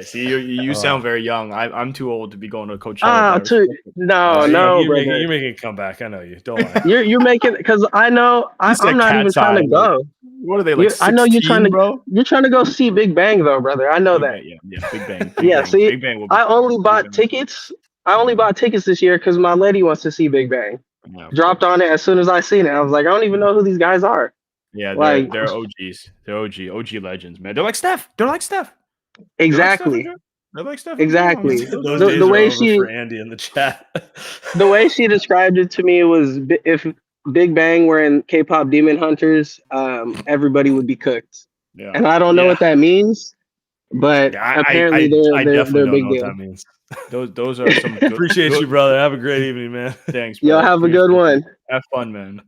See, you sound very young. I'm too old to be going to Coachella. No, you're brother. making a comeback. I know you. Don't lie. You're making because I know I'm not even trying to go. What are they like? 16, I know you're trying to bro. You're trying to go see Big Bang though, brother. I know Big that. Bang, yeah, Big Bang. Yeah, see, Big Bang I only bought tickets. I only bought tickets this year because my lady wants to see Big Bang. Yeah, Dropped on it as soon as I seen it. I was like, I don't even know who these guys are. Yeah, like, they're OGs. They're OG legends, man. They're like Steph. Exactly. They're like Steph. Exactly. Those days the are way over for Andy in the chat. The way she described it to me was if Big Bang were in K-pop Demon Hunters, everybody would be cooked. Yeah. And I don't know what that means, but apparently I they're definitely a don't big know deal. what that means. Those are some good, Appreciate you, brother. Have a great evening, man. Thanks, bro. Y'all have a good one. Have fun, man.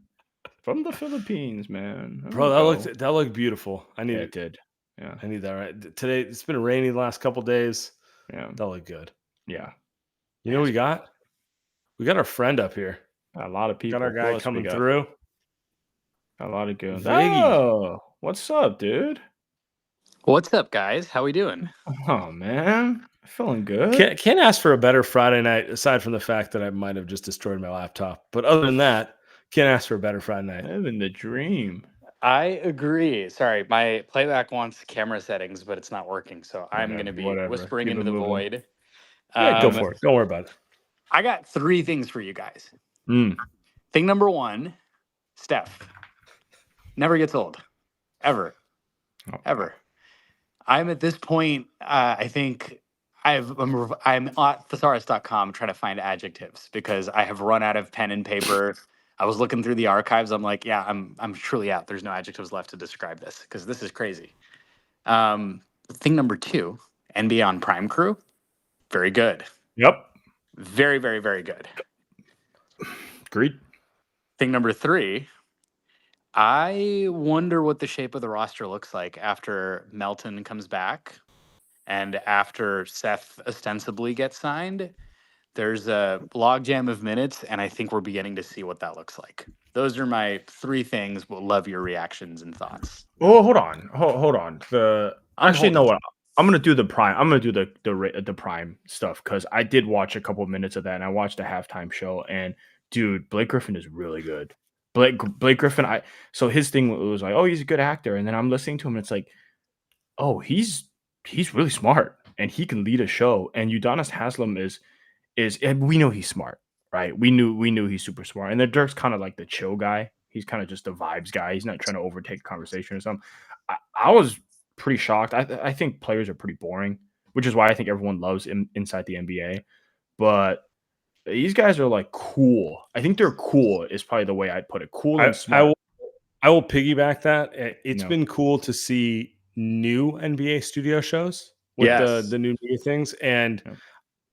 From the Philippines, man. Bro, that looked beautiful. I need it. Did. Yeah. I need that right. Today it's been rainy the last couple days. Yeah. That looked good. Yeah. You know what we got? We got our friend up here. A lot of people. Got our guy coming through. A lot of good. Viggy. Oh, what's up, dude? What's up, guys? How we doing? Oh, man. Feeling good. Can't ask for a better Friday night, aside from the fact that I might have just destroyed my laptop. But other than that, can't ask for a better Friday night. Living the dream. I agree. Sorry, my playback wants camera settings, but it's not working. So I'm going to be whispering into the void. Yeah, go for it. Don't worry about it. I got 3 things for you guys. Thing number 1, Steph. Never gets old. Ever. Ever. I'm at this point, I think I'm at thesaurus.com trying to find adjectives because I have run out of pen and paper. I was looking through the archives. I'm like, yeah, I'm truly out. There's no adjectives left to describe this because this is crazy. Thing number 2, NBA on Prime Crew. Very good. Yep. Very, very, very good. Agreed. Thing number 3, I wonder what the shape of the roster looks like after Melton comes back and after Seth ostensibly gets signed. There's a logjam of minutes, and I think we're beginning to see what that looks like. Those are my 3 things. We'll love your reactions and thoughts. Oh, hold on. Hold on. Actually, no, what? I'm gonna do the prime. I'm gonna do the prime stuff because I did watch a couple of minutes of that, and I watched the halftime show. And dude, Blake Griffin is really good. Blake Griffin. So his thing was like, oh, he's a good actor, and then I'm listening to him, and it's like, oh, he's really smart, and he can lead a show. And Udonis Haslem is, and we know he's smart, right? We knew he's super smart. And then Dirk's kind of like the chill guy. He's kind of just the vibes guy. He's not trying to overtake the conversation or something. I was pretty shocked. I think players are pretty boring, which is why I think everyone loves inside the NBA. But these guys are like cool. I think they're cool is probably the way I'd put it. Cool and smart. I will piggyback that. It's been cool to see new NBA studio shows with the new media things. And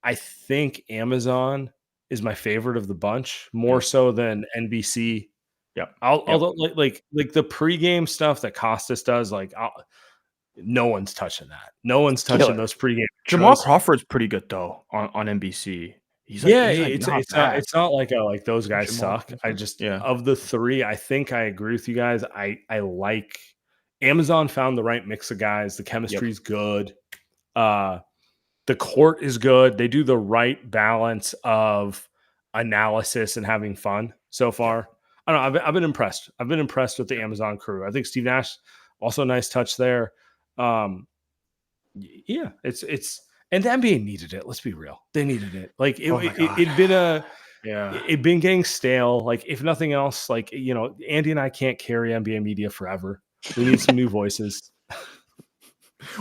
I think Amazon is my favorite of the bunch, more so than NBC. Yeah. Although like the pregame stuff that Costas does, no one's touching that. No one's touching those pregame. Jamal Crawford's pretty good though on NBC. It's not like those guys suck. Crawford. I just of the 3, I think I agree with you guys. I like Amazon found the right mix of guys. The chemistry's good. The court is good. They do the right balance of analysis and having fun so far. I don't know. I've been impressed. I've been impressed with the Amazon crew. I think Steve Nash also a nice touch there. It's and the NBA needed it. Let's be real. They needed it. Like it'd been getting stale. Like if nothing else, Andy and I can't carry NBA media forever. We need some new voices.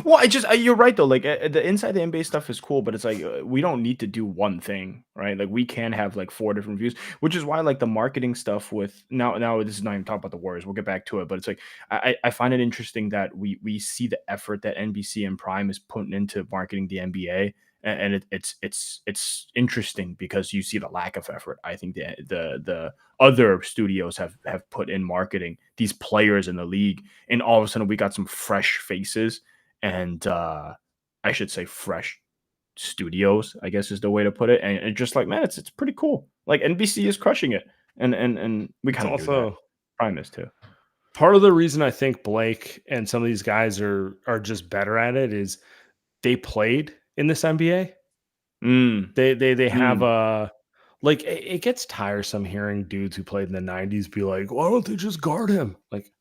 Well, you're right though. Like the inside the NBA stuff is cool, but it's like we don't need to do one thing, right? Like we can have like 4 different views, which is why like the marketing stuff with now this is not even talking about the Warriors. We'll get back to it, but it's like I find it interesting that we see the effort that NBC and Prime is putting into marketing the NBA, and it's interesting because you see the lack of effort. I think the other studios have put in marketing these players in the league, and all of a sudden we got some fresh faces and I should say fresh studios, I guess is the way to put it. And just like, man, it's pretty cool. Like NBC is crushing it, and we kind of also Prime is too. Part of the reason I think Blake and some of these guys are just better at it is they played in this NBA. They have a like it gets tiresome hearing dudes who played in the 90s be like, why don't they just guard him? Like,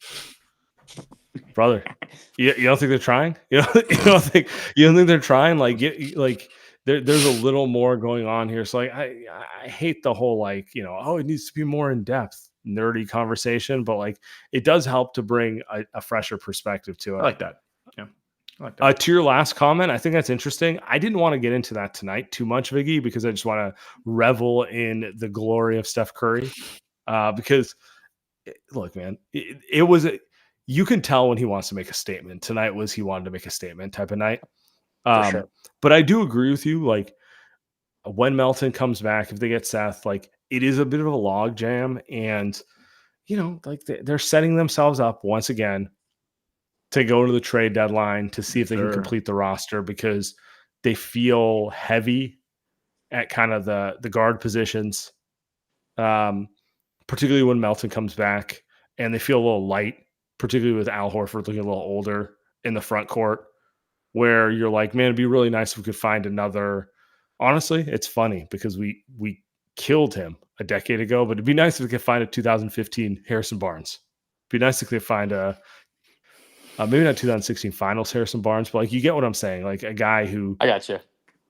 brother, you don't think they're trying? You don't think they're trying? Like, there's a little more going on here. So like, I hate the whole like, it needs to be more in depth, nerdy conversation, but like it does help to bring a fresher perspective to it. I like that. Yeah. I like that. To your last comment, I think that's interesting. I didn't want to get into that tonight too much, Viggy, because I just want to revel in the glory of Steph Curry. Because look, man, it was you can tell when he wants to make a statement. Tonight he wanted to make a statement type of night. For sure. But I do agree with you. Like when Melton comes back, if they get Seth, like it is a bit of a log jam, and like they're setting themselves up once again to go to the trade deadline to see if they can complete the roster, because they feel heavy at kind of the guard positions, particularly when Melton comes back, and they feel a little light, particularly with Al Horford looking a little older in the front court, where you're like, man, it'd be really nice if we could find another. Honestly, it's funny because we killed him a decade ago, but it'd be nice if we could find a 2015 Harrison Barnes. It'd be nice if we could find maybe not 2016 finals Harrison Barnes, but like you get what I'm saying. Like a guy who I got you.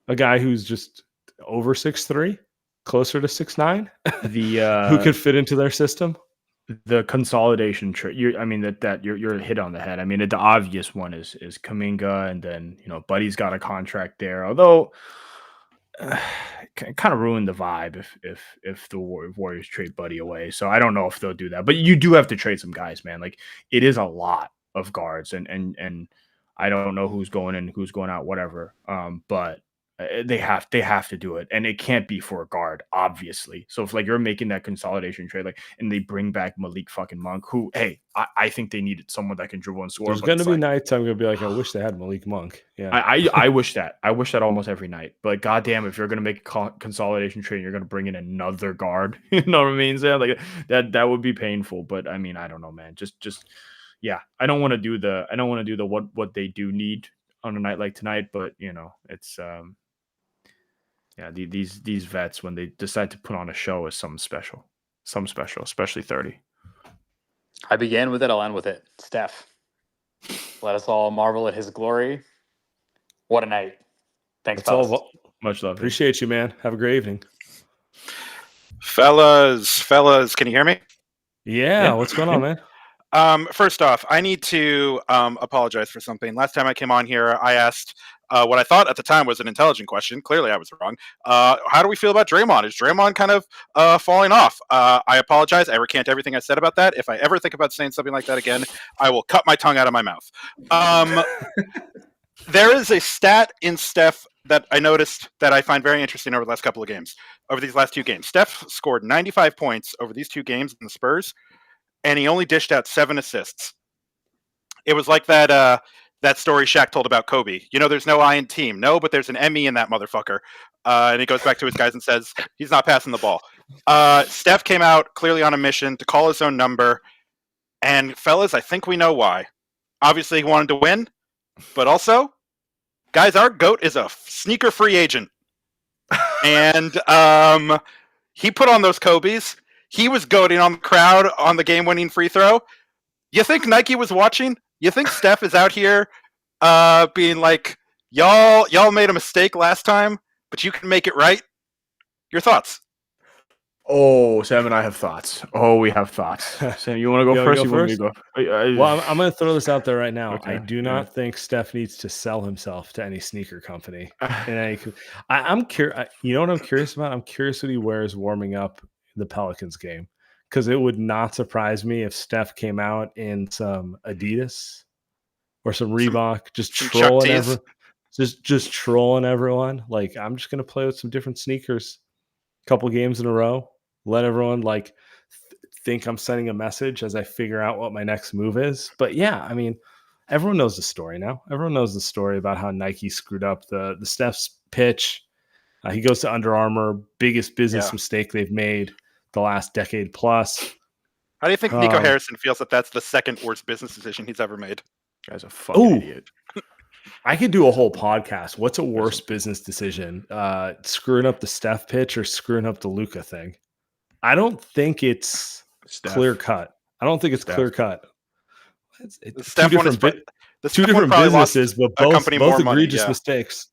A guy who's just over 6'3", closer to 6'9", the who could fit into their system. The consolidation trade. You're hit on the head. I mean, the obvious one is Kuminga, and then Buddy's got a contract there. Although, kind of ruined the vibe if the Warriors trade Buddy away. So I don't know if they'll do that. But you do have to trade some guys, man. Like it is a lot of guards, and I don't know who's going in, who's going out, whatever. But they have to do it, and it can't be for a guard, obviously. So if like you're making that consolidation trade, like, and they bring back Malik fucking Monk, who, hey, I think they needed someone that can dribble and score. There's gonna be nights I'm gonna be like, I wish they had Malik Monk. Yeah, I wish that. I wish that almost every night. But like, goddamn, if you're gonna make a consolidation trade, you're gonna bring in another guard. You know what I mean? So like that would be painful. But I mean, I don't know, man. Just yeah, I don't want to do the what they do need on a night like tonight. But it's yeah, these vets, when they decide to put on a show, is something special, especially 30. I began with it. I'll end with it. Steph, let us all marvel at his glory. What a night! Thanks, fellas. Much love. Appreciate you, man. Have a great evening, fellas. Can you hear me? Yeah. What's going on, man? First off, I need to apologize for something. Last time I came on here, I asked what I thought at the time was an intelligent question. Clearly, I was wrong. How do we feel about Draymond? Is Draymond kind of falling off? I apologize. I recant everything I said about that. If I ever think about saying something like that again, I will cut my tongue out of my mouth. There is a stat in Steph that I noticed that I find very interesting over the last couple of games. Over these last 2 games, Steph scored 95 points over these 2 games in the Spurs, and he only dished out 7 assists. It was like that story Shaq told about Kobe. There's no I in team. No, but there's an M-E in that motherfucker. And he goes back to his guys and says, he's not passing the ball. Steph came out clearly on a mission to call his own number. And fellas, I think we know why. Obviously, he wanted to win. But also, guys, our GOAT is a sneaker free agent. And he put on those Kobe's. He was goating on the crowd on the game-winning free throw. You think Nike was watching? You think Steph is out here being like, y'all made a mistake last time, but you can make it right? Your thoughts? Oh, Sam and I have thoughts. Oh, we have thoughts. Sam, you want to go first? Go You want me first? to go? Well, I'm going to throw this out there right now. Okay, I do yeah. not think Steph needs to sell himself to any sneaker company. I'm curious. You know what I'm curious about? I'm curious what he wears warming up the Pelicans game, because it would not surprise me if Steph came out in some Adidas or some Reebok, just some trolling Chuck T's. just trolling everyone. Like, I'm just going to play with some different sneakers, couple games in a row, let everyone think I'm sending a message as I figure out what my next move is. But yeah, I mean, everyone knows the story now. Everyone knows the story about how Nike screwed up the Steph's pitch. He goes to Under Armour, biggest business mistake they've made the last decade plus. How do you think Nico Harrison feels that that's the second worst business decision he's ever made? Guy's a fucking idiot. I could do a whole podcast. What's a worse business decision? Screwing up the Steph pitch or screwing up the Luka thing? I don't think it's clear cut. I don't think it's clear cut. It's two different businesses, but both egregious mistakes.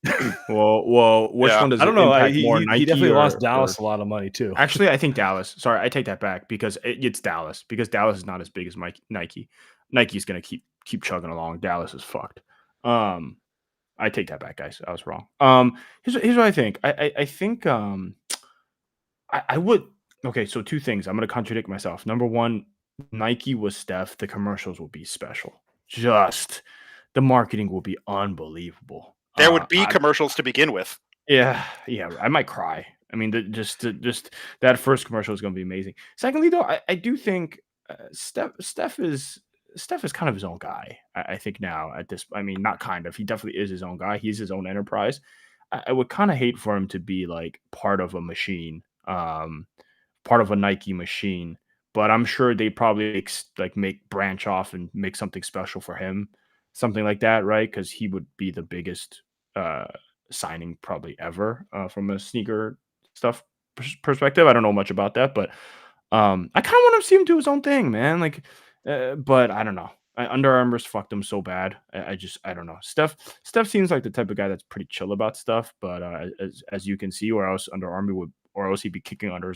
Well, which one does I don't know? impact more? Nike he definitely lost or Dallas a lot of money too. Actually, I think Dallas. Sorry, I take that back because it's Dallas, because Dallas is not as big as Nike. Nike's gonna keep chugging along. Dallas is fucked. I take that back, guys. I was wrong. Here's what I think. I think I would. Okay, so two things. I'm gonna contradict myself. Number one, Nike was Steph. The commercials will be special. Just the marketing will be unbelievable. There would be commercials to begin with. Yeah. I might cry. I mean, just that first commercial is going to be amazing. Secondly, though, I do think Steph is kind of his own guy. I think now at this, I mean, not kind of. He definitely is his own guy. He's his own enterprise. I would kind of hate for him to be like part of a machine, part of a Nike machine. But I'm sure they probably make branch off and make something special for him, something like that, right? Because he would be the biggest signing probably ever from a sneaker stuff perspective. I don't know much about that, but I kind of want him to see him do his own thing, man. But I don't know. Under Armour's fucked him so bad. I don't know. Steph seems like the type of guy that's pretty chill about stuff, but as you can see, or else Under Armour would. Or else he'd be kicking Under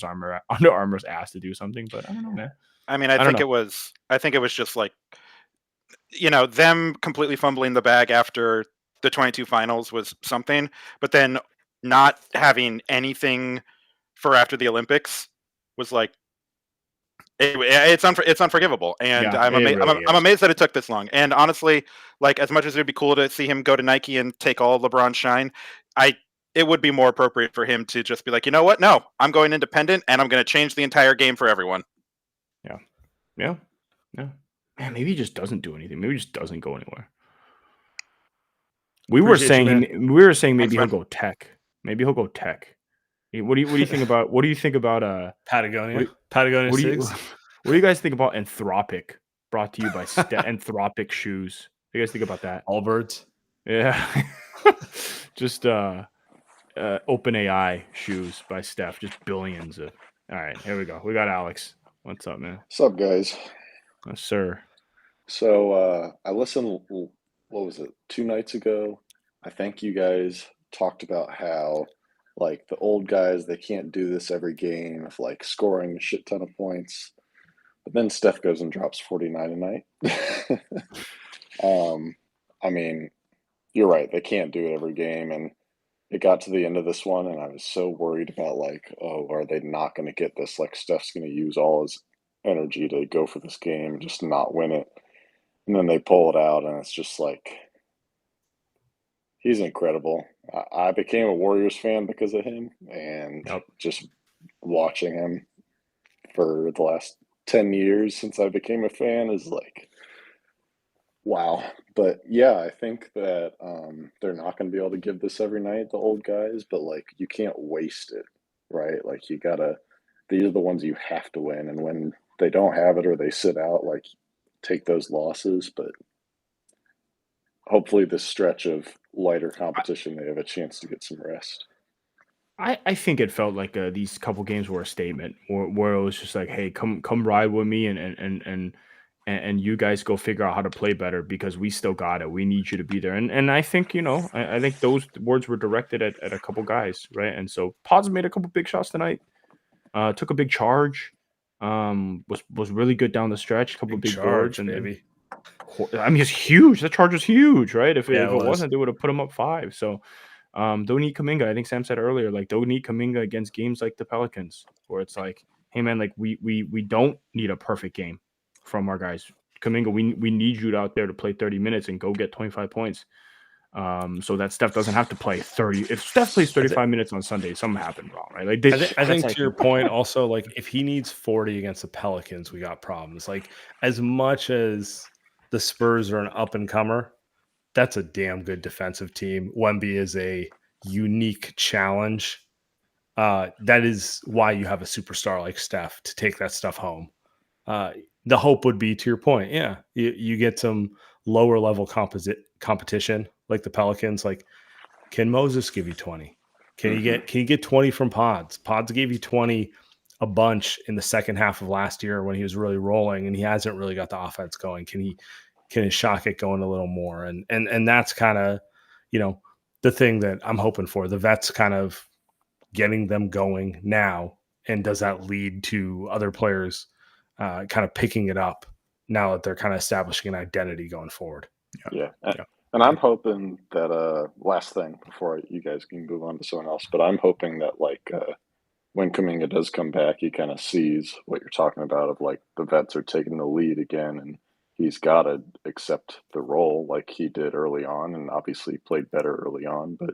Armour's ass to do something. But I don't know, man. I mean, I think it was just like, them completely fumbling the bag after the 22 finals was something, but then not having anything for after the Olympics was like, it's unforgivable. And I'm amazed that it took this long. And honestly, like, as much as it'd be cool to see him go to Nike and take all of LeBron's shine, it would be more appropriate for him to just be like, you know what? No, I'm going independent and I'm going to change the entire game for everyone. Yeah. Man, maybe he just doesn't do anything. Maybe he just doesn't go anywhere. We were saying maybe he'll go tech. Maybe he'll go tech. What do you think about Patagonia? What do you guys think about Anthropic? Brought to you by Anthropic shoes. What do you guys think about that? Allbirds. Yeah. Just OpenAI shoes by Steph. Just billions of. All right, here we go. We got Alex. What's up, man? What's up, guys? Yes, sir. So I listened, what was it, 2 nights ago? I think you guys talked about how, like, the old guys, they can't do this every game of, like, scoring a shit ton of points. But then Steph goes and drops 49 a night. I mean, you're right. They can't do it every game. And it got to the end of this one, and I was so worried about, like, oh, are they not going to get this? Like, Steph's going to use all his energy to go for this game and just not win it. And then they pull it out, and it's just like, he's incredible. I became a Warriors fan because of him, and just watching him for the last 10 years since I became a fan is like, wow. But yeah, I think that they're not going to be able to give this every night, the old guys, but like, you can't waste it, right? Like, these are the ones you have to win. And when they don't have it or they sit out, like, take those losses. But hopefully this stretch of lighter competition, they have a chance to get some rest. I think it felt like these couple games were a statement where it was just like, hey, come ride with me and you guys go figure out how to play better because we still got it. We need you to be there. And I think, I think those words were directed at a couple guys, right? And so Pods made a couple big shots tonight. Took a big charge. Was really good down the stretch. A couple Big big charge, boards, and baby. I mean, it's huge. That charge was huge, right? If Yeah, it it was. wasn't, they would have put him up 5. So, don't need Kuminga. I think Sam said earlier, like, don't need Kuminga against games like the Pelicans, where it's like, hey man, like we don't need a perfect game from our guys. Kuminga, we need you out there to play 30 minutes and go get 25 points. So that Steph doesn't have to play 30. If Steph plays 35 minutes on Sunday, something happened wrong, right? Like I think like, to your point, also, like if he needs 40 against the Pelicans, we got problems. Like as much as the Spurs are an up and comer, that's a damn good defensive team. Wemby is a unique challenge. That is why you have a superstar like Steph to take that stuff home. The hope would be, to your point, yeah, you get some lower level competition like the Pelicans. Like, can Moses give you 20? Can you get 20 from Pods? Pods gave you 20 a bunch in the second half of last year when he was really rolling, and he hasn't really got the offense going. Can his shot get going a little more? And that's kind of, the thing that I'm hoping for. The vets kind of getting them going now, and does that lead to other players kind of picking it up now that they're kind of establishing an identity going forward? Yeah. And I'm hoping that last thing before you guys can move on to someone else, but I'm hoping that like when Kuminga does come back, he kind of sees what you're talking about of like the vets are taking the lead again, and he's got to accept the role like he did early on, and obviously played better early on. But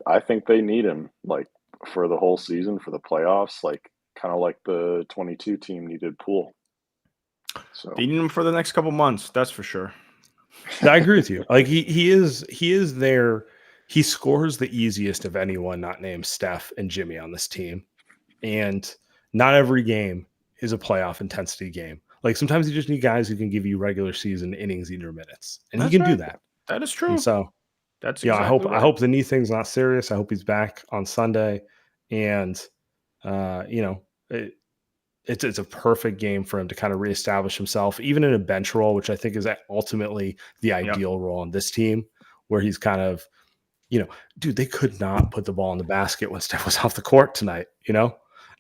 I think they need him like for the whole season, for the playoffs, like kind of like the 22 team needed Poole. So they need him for the next couple months, that's for sure. I agree with you. Like he is there. He scores the easiest of anyone not named Steph and Jimmy on this team. And not every game is a playoff intensity game. Like sometimes you just need guys who can give you regular season innings eater minutes. And he can do that. That is true. And so that's I hope the knee thing's not serious. I hope he's back on Sunday. And it's a perfect game for him to kind of reestablish himself, even in a bench role, which I think is ultimately the ideal role on this team, where he's kind of, dude, they could not put the ball in the basket when Steph was off the court tonight,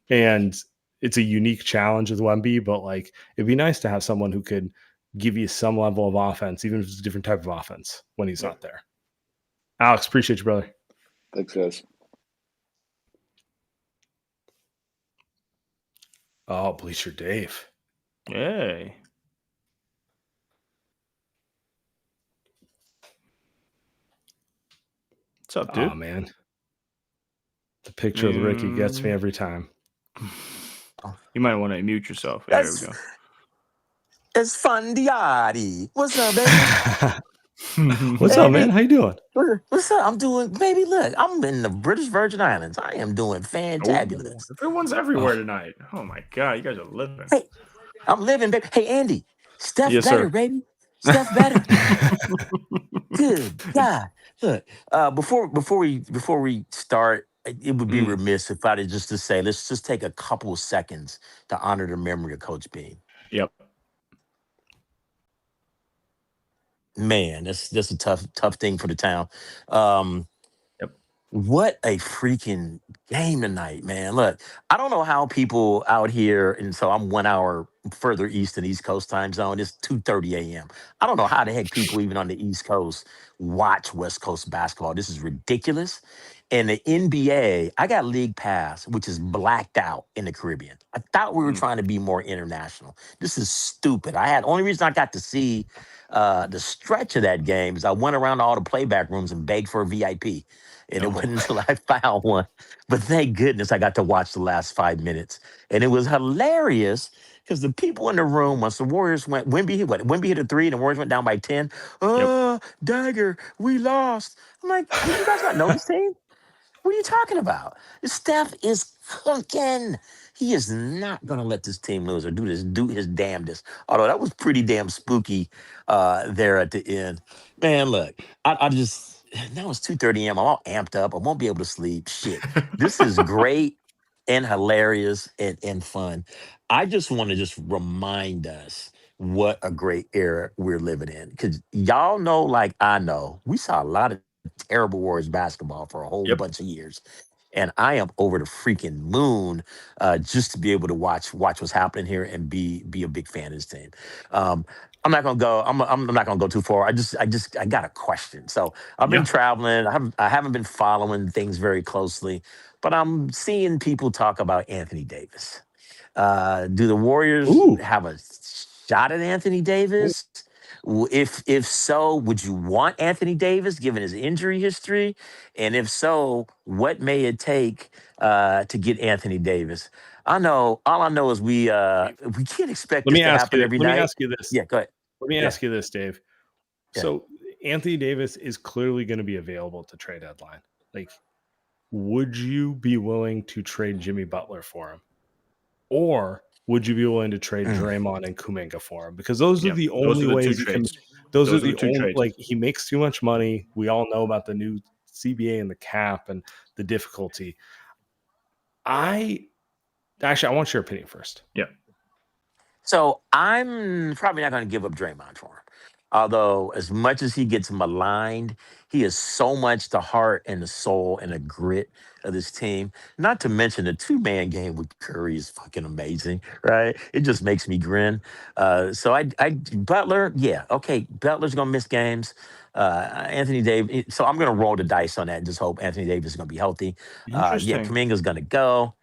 and it's a unique challenge with Wemby, but like, it'd be nice to have someone who could give you some level of offense, even if it's a different type of offense when he's not there. Alex, appreciate you, brother. Thanks, guys. Oh, Bleacher Dave. Hey. What's up, dude? Oh, man. The picture of Ricky gets me every time. You might want to mute yourself. There we go. It's Fundiati. What's up, baby? What's up, man? How you doing? What's up? I'm doing, baby, look, I'm in the British Virgin Islands. I am doing fantabulous. Everyone's everywhere tonight. Oh, my God. You guys are living. Hey, I'm living, baby. Hey, Andy, Steph Yes, better, sir. baby. Steph better. Good God. Look, before we start, it would be remiss if I did just to say, let's just take a couple of seconds to honor the memory of Coach Bean. Yep. Man, that's a tough thing for the town. Yep. What a freaking game tonight, man. Look, I don't know how people out here, and so I'm 1 hour further east than East Coast time zone. It's 2:30 a.m. I don't know how the heck people even on the East Coast watch West Coast basketball. This is ridiculous. And the NBA, I got League Pass, which is blacked out in the Caribbean. I thought we were trying to be more international. This is stupid. Only reason I got to see the stretch of that game is I went around to all the playback rooms and begged for a VIP. And it wasn't until I found one. But thank goodness I got to watch the last 5 minutes. And it was hilarious because the people in the room, once the Warriors went, Wemby hit a 3 and the Warriors went down by 10. Dagger, we lost. I'm like, did you guys not know this team? What are you talking about? Steph is cooking. He is not going to let this team lose or do his damnedest. Although that was pretty damn spooky there at the end. Man, look, I just, now it's 2:30 a.m. I'm all amped up. I won't be able to sleep. Shit. This is great and hilarious and fun. I just want to just remind us what a great era we're living in. Because y'all know, like I know, we saw a lot of terrible Warriors basketball for a whole bunch of years. And I am over the freaking moon just to be able to watch what's happening here and be a big fan of this team. I'm not gonna go. I'm not gonna go too far. I got a question. So I've been traveling. I haven't been following things very closely, but I'm seeing people talk about Anthony Davis. Do the Warriors have a shot at Anthony Davis? If so, would you want Anthony Davis given his injury history? And if so, what may it take to get Anthony Davis? All I know is we can't expect Let this me to ask happen you. every Let me night. ask you this. Yeah, go ahead. Let me Yeah. ask you this, Dave. Yeah. So Anthony Davis is clearly going to be available to trade deadline. Like, would you be willing to trade Jimmy Butler for him? Or would you be willing to trade Draymond and Kuminga for him? Because those are the only ways you can. Those are the only trades. Like, he makes too much money. We all know about the new CBA and the cap and the difficulty. I want your opinion first. Yeah. So I'm probably not going to give up Draymond for him. Although, as much as he gets maligned, he is so much the heart and the soul and the grit of this team. Not to mention the 2-man game with Curry is fucking amazing, right? It just makes me grin. So Butler, yeah, okay, Butler's gonna miss games. Anthony Davis. So I'm gonna roll the dice on that and just hope Anthony Davis is gonna be healthy. Yeah, Kuminga's gonna go.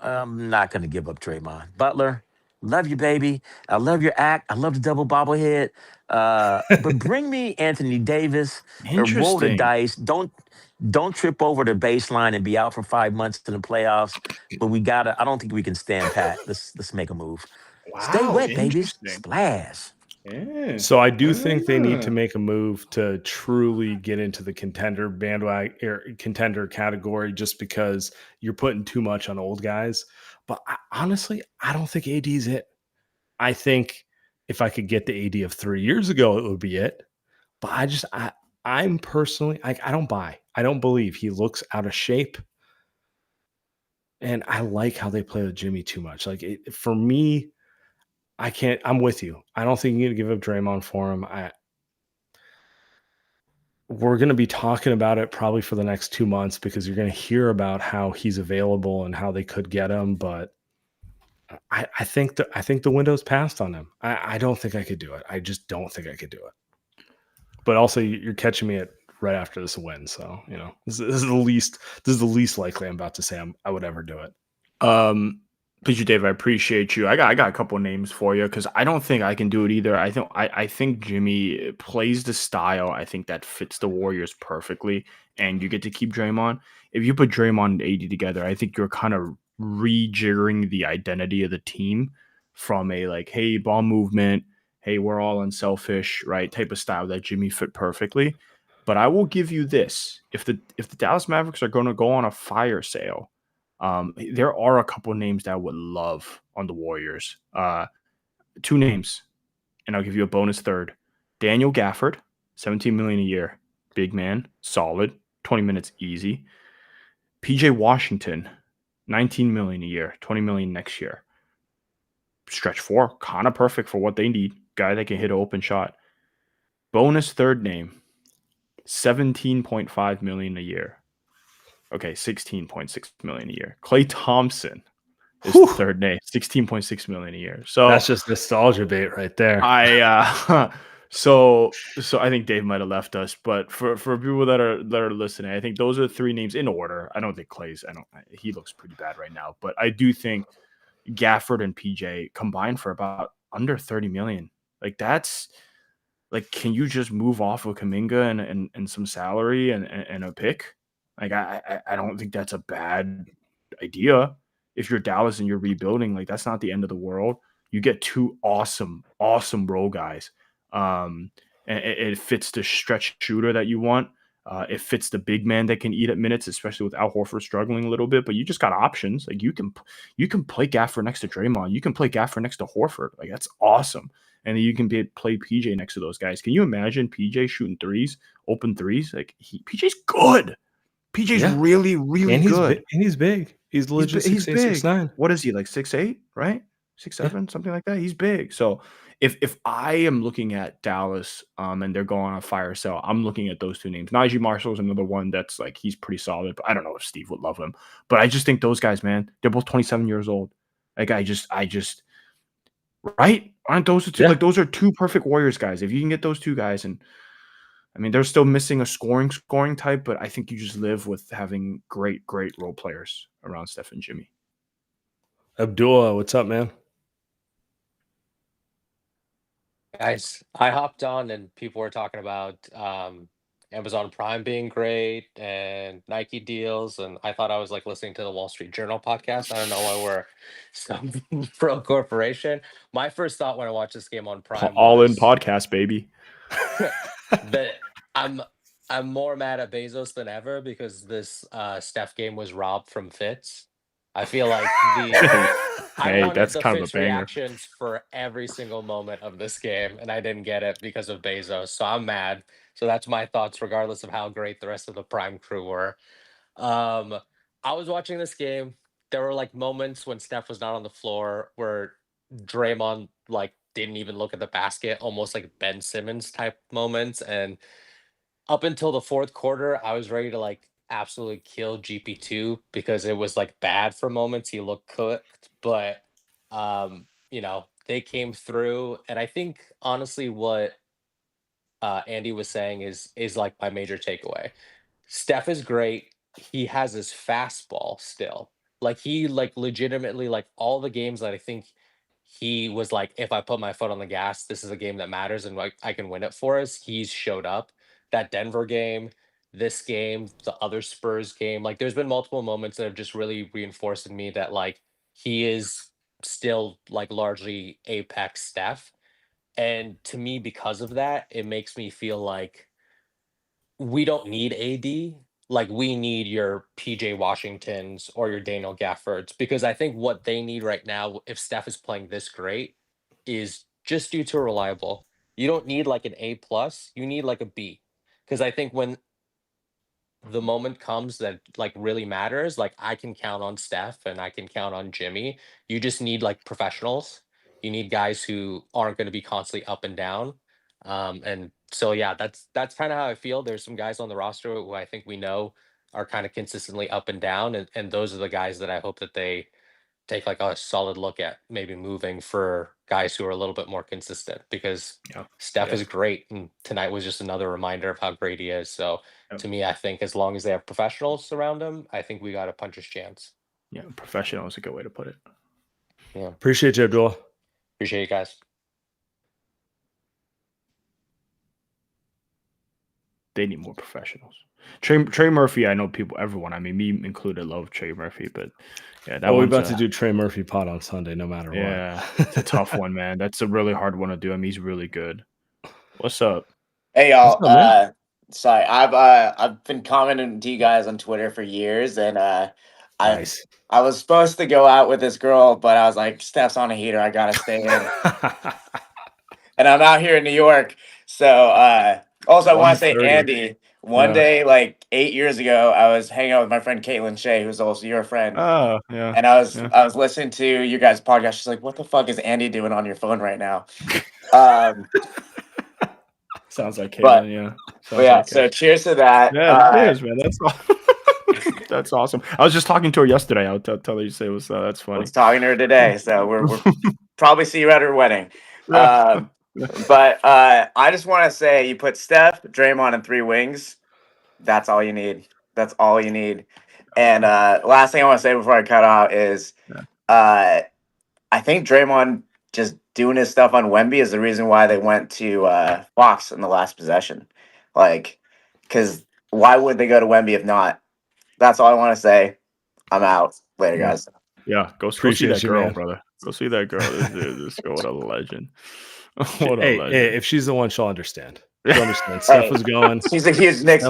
I'm not gonna give up Draymond. Butler. Love you, baby. I love your act. I love the double bobblehead. But bring me Anthony Davis. Roll the dice. Don't trip over the baseline and be out for 5 months in the playoffs. But I don't think we can stand pat. Let's make a move. Wow, stay wet, babies. Splash. Yeah. So I do think they need to make a move to truly get into the contender bandwagon or contender category, just because you're putting too much on old guys. But honestly, I don't think AD is it. I think if I could get the AD of 3 years ago, it would be it. But I'm personally, I don't buy. I don't believe he looks out of shape. And I like how they play with Jimmy too much. Like, for me, I can't. I'm with you. I don't think you need to give up Draymond for him. We're going to be talking about it probably for the next 2 months, because you're going to hear about how he's available and how they could get him. But I think the window's passed on him. I don't think I could do it. I just don't think I could do it. But also, you're catching me at right after this win, so this is the least likely I'm about to say I would ever do it. PG Dave, I appreciate you. I got a couple names for you, because I don't think I can do it either. I think Jimmy plays the style. I think that fits the Warriors perfectly, and you get to keep Draymond. If you put Draymond and AD together, I think you're kind of rejiggering the identity of the team from a like, hey, ball movement, hey, we're all unselfish, right, type of style that Jimmy fit perfectly. But I will give you this: if the Dallas Mavericks are going to go on a fire sale, there are a couple names that I would love on the Warriors. 2 names, and I'll give you a bonus third. Daniel Gafford, $17 million a year, big man, solid, 20 minutes easy. PJ Washington, $19 million a year, $20 million next year. Stretch 4, kind of perfect for what they need. Guy that can hit an open shot. Bonus third name, $17.5 million a year. Okay, $16.6 million a year. Klay Thompson is the third name, $16.6 million a year. So that's just nostalgia bait right there. So I think Dave might have left us, but for people that are listening, I think those are 3 names in order. I don't think Klay's. He looks pretty bad right now, but I do think Gafford and PJ combined for about under $30 million. Like, that's like, can you just move off of Kuminga and some salary and a pick? Like, I don't think that's a bad idea. If you're Dallas and you're rebuilding, like, that's not the end of the world. You get 2 awesome role guys. And it fits the stretch shooter that you want. It fits the big man that can eat at minutes, especially with Al Horford struggling a little bit. But you just got options. Like, you can play Gafford next to Draymond. You can play Gafford next to Horford. Like, that's awesome. And then you can play PJ next to those guys. Can you imagine PJ shooting threes, open threes? Like, PJ's good. PJ's really, really good. And he's big. He's legit 6'8", 6'9". What is he, like 6'8", right? 6'7", something like that. He's big. So if I am looking at Dallas, and they're going on a fire sale, I'm looking at those two names. Najee Marshall is another one that's like he's pretty solid, but I don't know if Steve would love him. But I just think those guys, man, they're both 27 years old. Like I just right? Aren't those the two? Yeah. Like those are two perfect Warriors guys. If you can get those two guys, and I mean they're still missing a scoring type, but I think you just live with having great role players around Steph and Jimmy. Abdullah, what's up, man? Guys, I hopped on and people were talking about Amazon Prime being great and Nike deals, and I thought I was like listening to the Wall Street Journal podcast. I don't know why we're some pro corporation. My first thought when I watched this game on Prime All in was podcast, baby. that I'm more mad at Bezos than ever because this Steph game was robbed from Fitz. I feel like I Hey, wanted that's the kind of a Fitz banger. reactions for every single moment of this game, and I didn't get it because of Bezos. So I'm mad. So that's my thoughts, regardless of how great the rest of the Prime crew were. I was watching this game. There were like moments when Steph was not on the floor where Draymond like didn't even look at the basket, almost like Ben Simmons type moments. And up until the fourth quarter, I was ready to like absolutely kill GP2 because it was like bad for moments. He looked cooked, but they came through. And I think honestly what Andy was saying is like my major takeaway. Steph is great. He has his fastball still. Like he like legitimately like all the games that I think he was like, if I put my foot on the gas, this is a game that matters and like I can win it for us. He's showed up. That Denver game, this game, the other Spurs game. Like there's been multiple moments that have just really reinforced in me that like he is still like largely apex Steph. And to me, because of that, it makes me feel like we don't need AD. Like we need your PJ Washingtons or your Daniel Gaffords because I think what they need right now, if Steph is playing this great, is just you two are reliable. You don't need like an A plus. You need like a B, because I think when the moment comes that like really matters, like I can count on Steph and I can count on Jimmy. You just need like professionals. You need guys who aren't going to be constantly up and down. And so yeah, that's kind of how I feel. There's some guys on the roster who I think we know are kind of consistently up and down, and those are the guys that I hope that they take like a solid look at maybe moving for guys who are a little bit more consistent because Steph is great, and tonight was just another reminder of how great he is. So to me, I think as long as they have professionals around him, I think we got a puncher's chance. Yeah, professional is a good way to put it. Yeah, Appreciate you, Abdullah. appreciate you guys. They need more professionals. Trey Murphy, I know everyone, I mean, me included, love Trey Murphy, but yeah, that we're one's about to do Trey Murphy pod on Sunday, no matter what. Yeah, it's a tough one, man. That's a really hard one to do. I mean, he's really good. What's up? Hey y'all. What's up, Sorry, I've been commenting to you guys on Twitter for years, and I was supposed to go out with this girl, but I was like, Steph's on a heater, I gotta stay in. And I'm out here in New York, so also I want to say, 1:30. Andy, one day like 8 years ago, I was hanging out with my friend Caitlin Shea, who's also your friend. Oh, yeah. And I was listening to you guys' podcast. She's like, "What the fuck is Andy doing on your phone right now?" Sounds like Caitlin, yeah. But yeah, so cheers to that. Yeah, cheers, man. That's that's awesome. I was just talking to her yesterday. I'll tell her you say it was that's funny. I was talking to her today, so we're probably see you at her wedding. But I just want to say, you put Steph, Draymond, and 3 wings. That's all you need. That's all you need. And last thing I want to say before I cut out is, I think Draymond just doing his stuff on Wemby is the reason why they went to Fox in the last possession. Like, because why would they go to Wemby if not? That's all I want to say. I'm out. Later, guys. Yeah, go see Appreciate that you, girl, man. brother. Go see that girl. This girl, what a legend. What a legend. Hey, if she's the one, she'll understand. She'll understand. Steph was going. She's a huge Knicks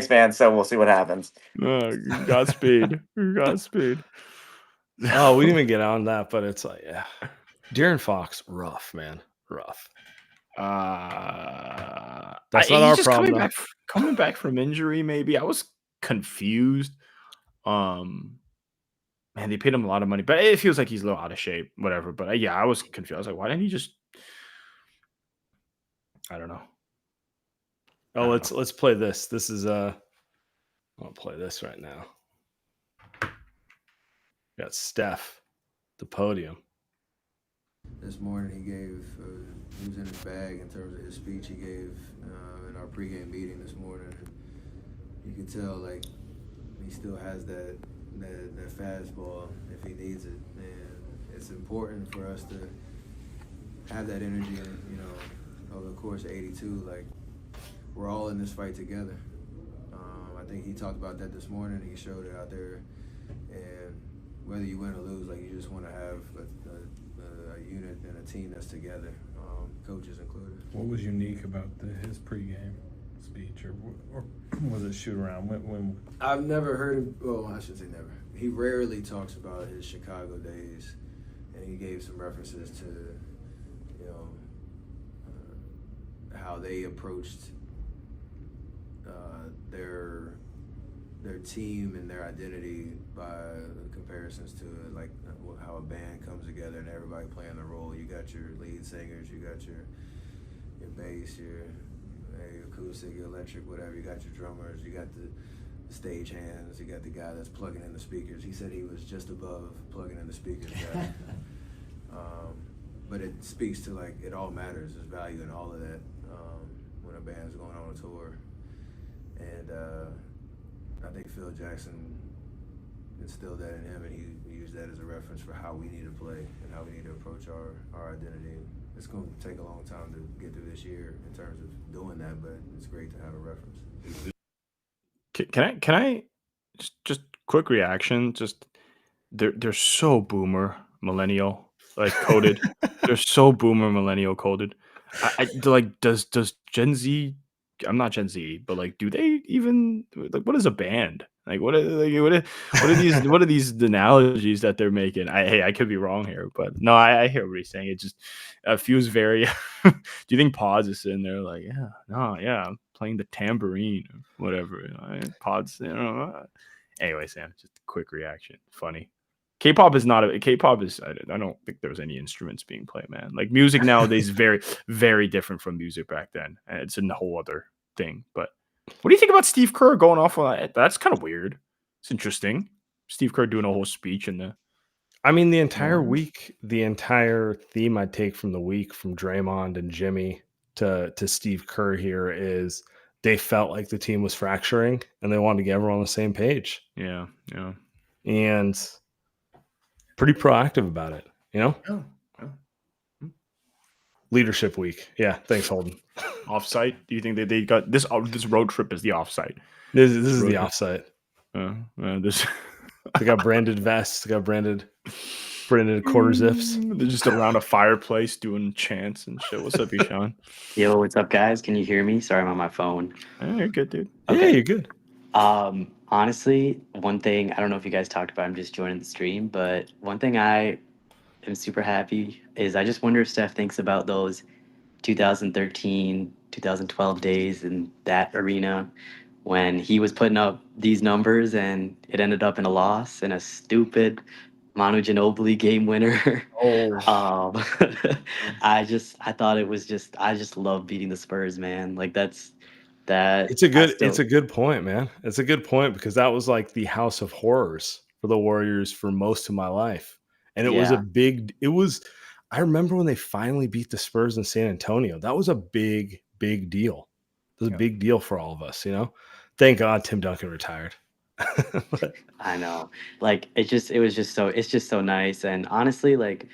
fan, so we'll see what happens. Godspeed. Godspeed. Oh, we didn't even get on that, but it's like, yeah. De'Aaron Fox, rough, man. Rough. That's not our problem. Coming back from injury, maybe. I was confused. Man, they paid him a lot of money, but it feels like he's a little out of shape, whatever. But yeah, I was confused. I was like, why didn't he just? I don't know. Oh, let's play this. This is I'll play this right now. Got Steph, the podium. This morning he was in his bag in terms of his speech he gave in our pregame meeting this morning. And you could tell like he still has that fastball if he needs it, and it's important for us to have that energy. Over the course of 82, like we're all in this fight together. I think he talked about that this morning. He showed it out there, and whether you win or lose, like you just want to have a unit and a team that's together, coaches included. What was unique about his pregame speech, or was it shoot around? When I've never heard him. Well, I should say never. He rarely talks about his Chicago days, and he gave some references to, how they approached their team and their identity by comparisons to like how a band comes together and everybody playing their role. You got your lead singers, you got your bass, your acoustic, your electric, whatever. You got your drummers, you got the stage hands, you got the guy that's plugging in the speakers. He said he was just above plugging in the speakers guy. But it speaks to like it all matters. There's value in all of that when a band's going on a tour. And I think Phil Jackson instilled that in him, and he used that as a reference for how we need to play and how we need to approach our identity. It's going to take a long time to get through this year in terms of doing that, but it's great to have a reference. Can I just quick reaction? Just they're so boomer millennial like coded. They're so boomer millennial coded. I like does Gen Z? I'm not Gen Z, but like, do they even like what is a band? Like what are these analogies that they're making? I could be wrong here, but no, I hear what he's saying. It just feels very. Do you think Pods is sitting there like, I'm playing the tambourine or whatever? Pods, Anyway, Sam, just a quick reaction. Funny. K-pop is not a K-pop is. I don't think there was any instruments being played, man. Like music nowadays is very, very different from music back then. It's a whole other thing. But what do you think about Steve Kerr going off on that? That's kind of weird. It's interesting. Steve Kerr doing a whole speech in the. I mean, the entire week, the entire theme I take from the week from Draymond and Jimmy to Steve Kerr here is they felt like the team was fracturing and they wanted to get everyone on the same page. Yeah. And pretty proactive about it, Yeah. Leadership week. Yeah. Thanks, Holden. Offsite? Do you think that they got this road trip is the offsite? This is the offsite. They got branded vests. They got branded quarter zips. They're just around a fireplace doing chants and shit. What's up, Ishan? Yo, what's up, guys? Can you hear me? Sorry, I'm on my phone. You're good, dude. Okay. Yeah, you're good. Honestly, one thing, I don't know if you guys talked about, I'm just joining the stream, but one thing I am super happy is I just wonder if Steph thinks about those 2013, 2012 days in that arena when he was putting up these numbers and it ended up in a loss and a stupid Manu Ginobili game winner. I thought it was I just love beating the Spurs, man. Like that's that. It's a good point, man. It's a good point because that was like the house of horrors for the Warriors for most of my life. And it was I remember when they finally beat the Spurs in San Antonio. That was a big, big deal. It was a big deal for all of us, Thank God Tim Duncan retired. I know. Like it's just so nice. And honestly, like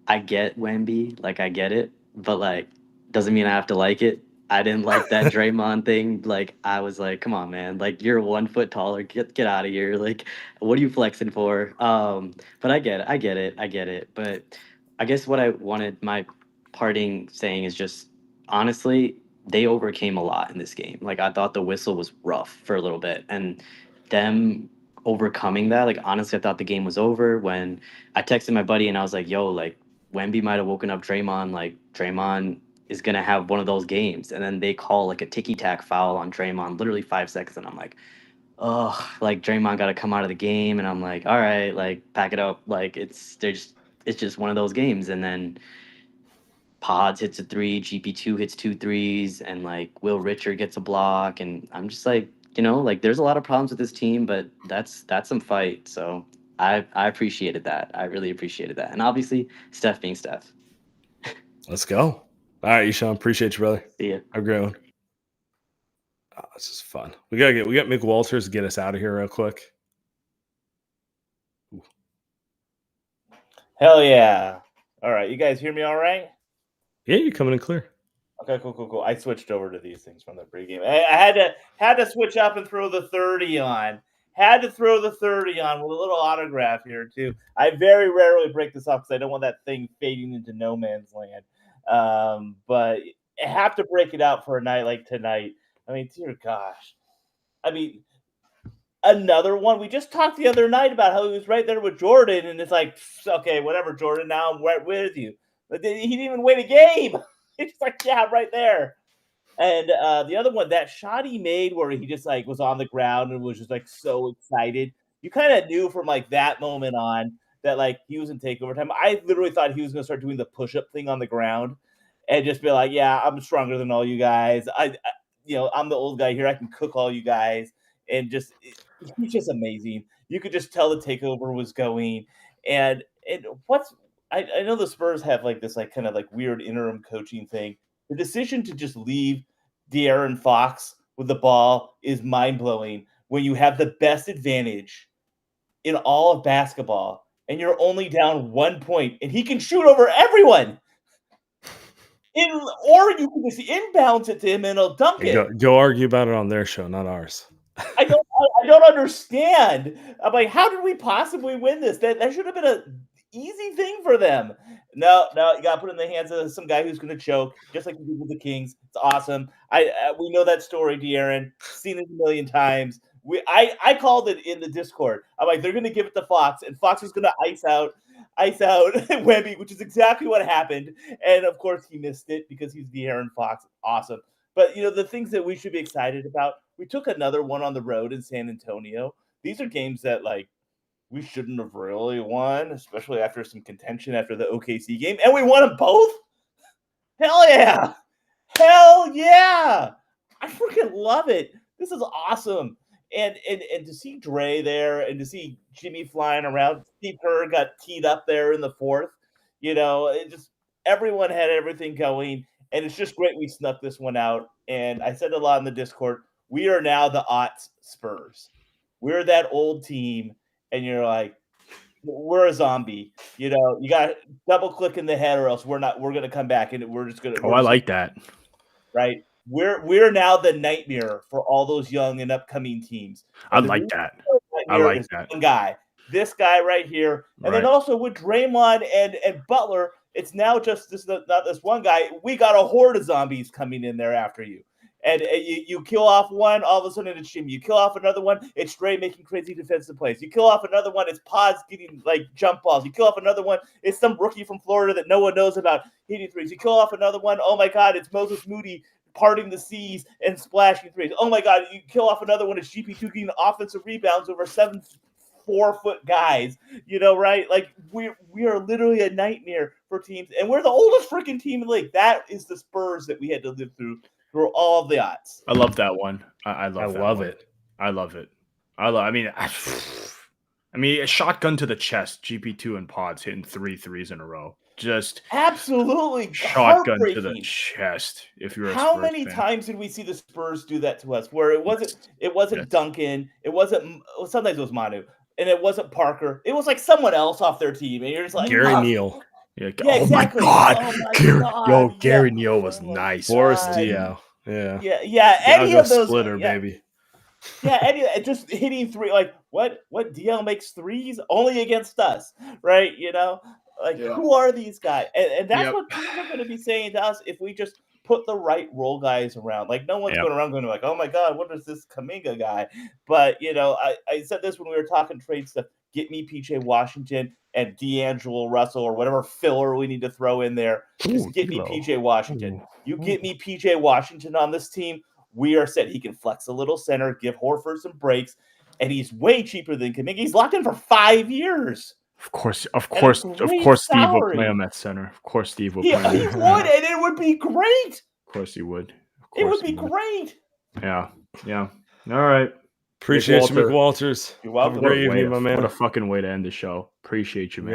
I get Wemby, like I get it, but like doesn't mean I have to like it. I didn't like that Draymond thing. Like I was like, come on, man. Like you're 1 foot taller. Get out of here. Like, what are you flexing for? But I get it. But I guess what I wanted my parting saying is just honestly, they overcame a lot in this game. Like I thought the whistle was rough for a little bit, and them overcoming that, like honestly, I thought the game was over when I texted my buddy and I was like, yo, like Wemby might have woken up Draymond. Like Draymond is gonna have one of those games, and then they call like a ticky tack foul on Draymond, literally 5 seconds, and I'm like, oh, like Draymond got to come out of the game, and I'm like, all right, like pack it up. Like it's just one of those games, and then Pods hits a three, GP2 hits 2 threes, and like Will Richard gets a block, and I'm just like, like there's a lot of problems with this team, but that's some fight. So I appreciated that. I really appreciated that, and obviously Steph being Steph. Let's go. All right, Eshawn, appreciate you, brother. See ya. Have a great one. Oh, this is fun. We got Mick Walters to get us out of here real quick. Ooh. Hell yeah! All right, you guys hear me all right? Yeah, you're coming in clear. Okay, cool. I switched over to these things from the pregame. I had to switch up and throw the 30 on. Had to throw the 30 on with a little autograph here too. I very rarely break this off because I don't want that thing fading into no man's land. But I have to break it out for a night like tonight. I mean, dear gosh. I mean, another one. We just talked the other night about how he was right there with Jordan, and it's like, okay, whatever, Jordan. Now I'm right with you. But he didn't even win a game. It's like, yeah, right there. And the other one, that shot he made where he just like was on the ground and was just like so excited. You kind of knew from like that moment on that like he was in takeover time. I literally thought he was going to start doing the push-up thing on the ground and just be like, yeah, I'm stronger than all you guys. I'm the old guy here. I can cook all you guys. And just he's just amazing. You could just tell the takeover was going. And I know the Spurs have like this like kind of like weird interim coaching thing. The decision to just leave De'Aaron Fox with the ball is mind-blowing when you have the best advantage in all of basketball and you're only down 1 point and he can shoot over everyone. Or you can just inbounds it to him and he'll dunk it. Go argue about it on their show, not ours. I don't understand. I'm like, how did we possibly win this? That should have been an easy thing for them. No, you got to put it in the hands of some guy who's going to choke, just like we did with the Kings. It's awesome. We know that story, De'Aaron. Seen it a million times. I called it in the Discord. I'm like, they're going to give it to Fox, and Fox is going to ice out Wemby, which is exactly what happened. And of course, he missed it because he's De'Aaron Fox. Awesome. But the things that we should be excited about. We took another one on the road in San Antonio. These are games that like we shouldn't have really won, especially after some contention after the OKC game, and we won them both. Hell yeah! I freaking love it. This is awesome. And to see Dre there and to see Jimmy flying around, Steve Kerr got teed up there in the fourth. It just everyone had everything going, and it's just great we snuck this one out. And I said a lot in the Discord. We are now the aughts Spurs. We're that old team, and you're like, we're a zombie. You got to double click in the head, or else we're going to come back, and we're just going to. Oh, I like that. Right. We're now the nightmare for all those young and upcoming teams. And I like that. I like that. One guy, this guy right here, and then also with Draymond and Butler, it's now just not this one guy. We got a horde of zombies coming in there after you. And you kill off one, all of a sudden it's Jimmy. You kill off another one, it's Dre making crazy defensive plays. You kill off another one, it's Pods getting like jump balls. You kill off another one, it's some rookie from Florida that no one knows about hitting threes. You kill off another one, oh my God, it's Moses Moody parting the seas and splashing threes. Oh my God, you kill off another one, it's GP2 getting offensive rebounds over 7 4-foot guys, right? Like we are literally a nightmare for teams, and we're the oldest freaking team in the league. That is the Spurs that we had to live through all of the odds. I love that one. I love it. I love it. I mean, a shotgun to the chest, GP2 and Pods hitting 3 threes in a row. Just absolutely shotgun to the chest. If you're how many times did we see the Spurs do that to us? Where it wasn't Duncan, it wasn't. Sometimes it was Manu, and it wasn't Parker. It was like someone else off their team, and you're just like Gary Neal. Yeah, exactly. Gary Neal was nice. Boris Diaw. Yeah. Any of those splitter, baby. Yeah, just hitting three. Like what DL makes threes only against us, right? Who are these guys? And that's what people are going to be saying to us if we just put the right role guys around. Like no one's going around going like, oh my God, what is this Kuminga guy? But I said this when we were talking trade stuff. Get me PJ Washington and D'Angelo Russell or whatever filler we need to throw in there. Just get me PJ Washington. You get me PJ Washington on this team, we are set. He can flex a little center, give Horford some breaks, and he's way cheaper than Kuminga. He's locked in for 5 years. Of course, great Steve will play salary. him at center. Of course, Steve will He play him. would, and it would be great. Of course, he would. It would be great. Yeah. All right. Appreciate you, McWalters. You're welcome. Have a great evening, my man. What a fucking way to end the show. Appreciate you, man.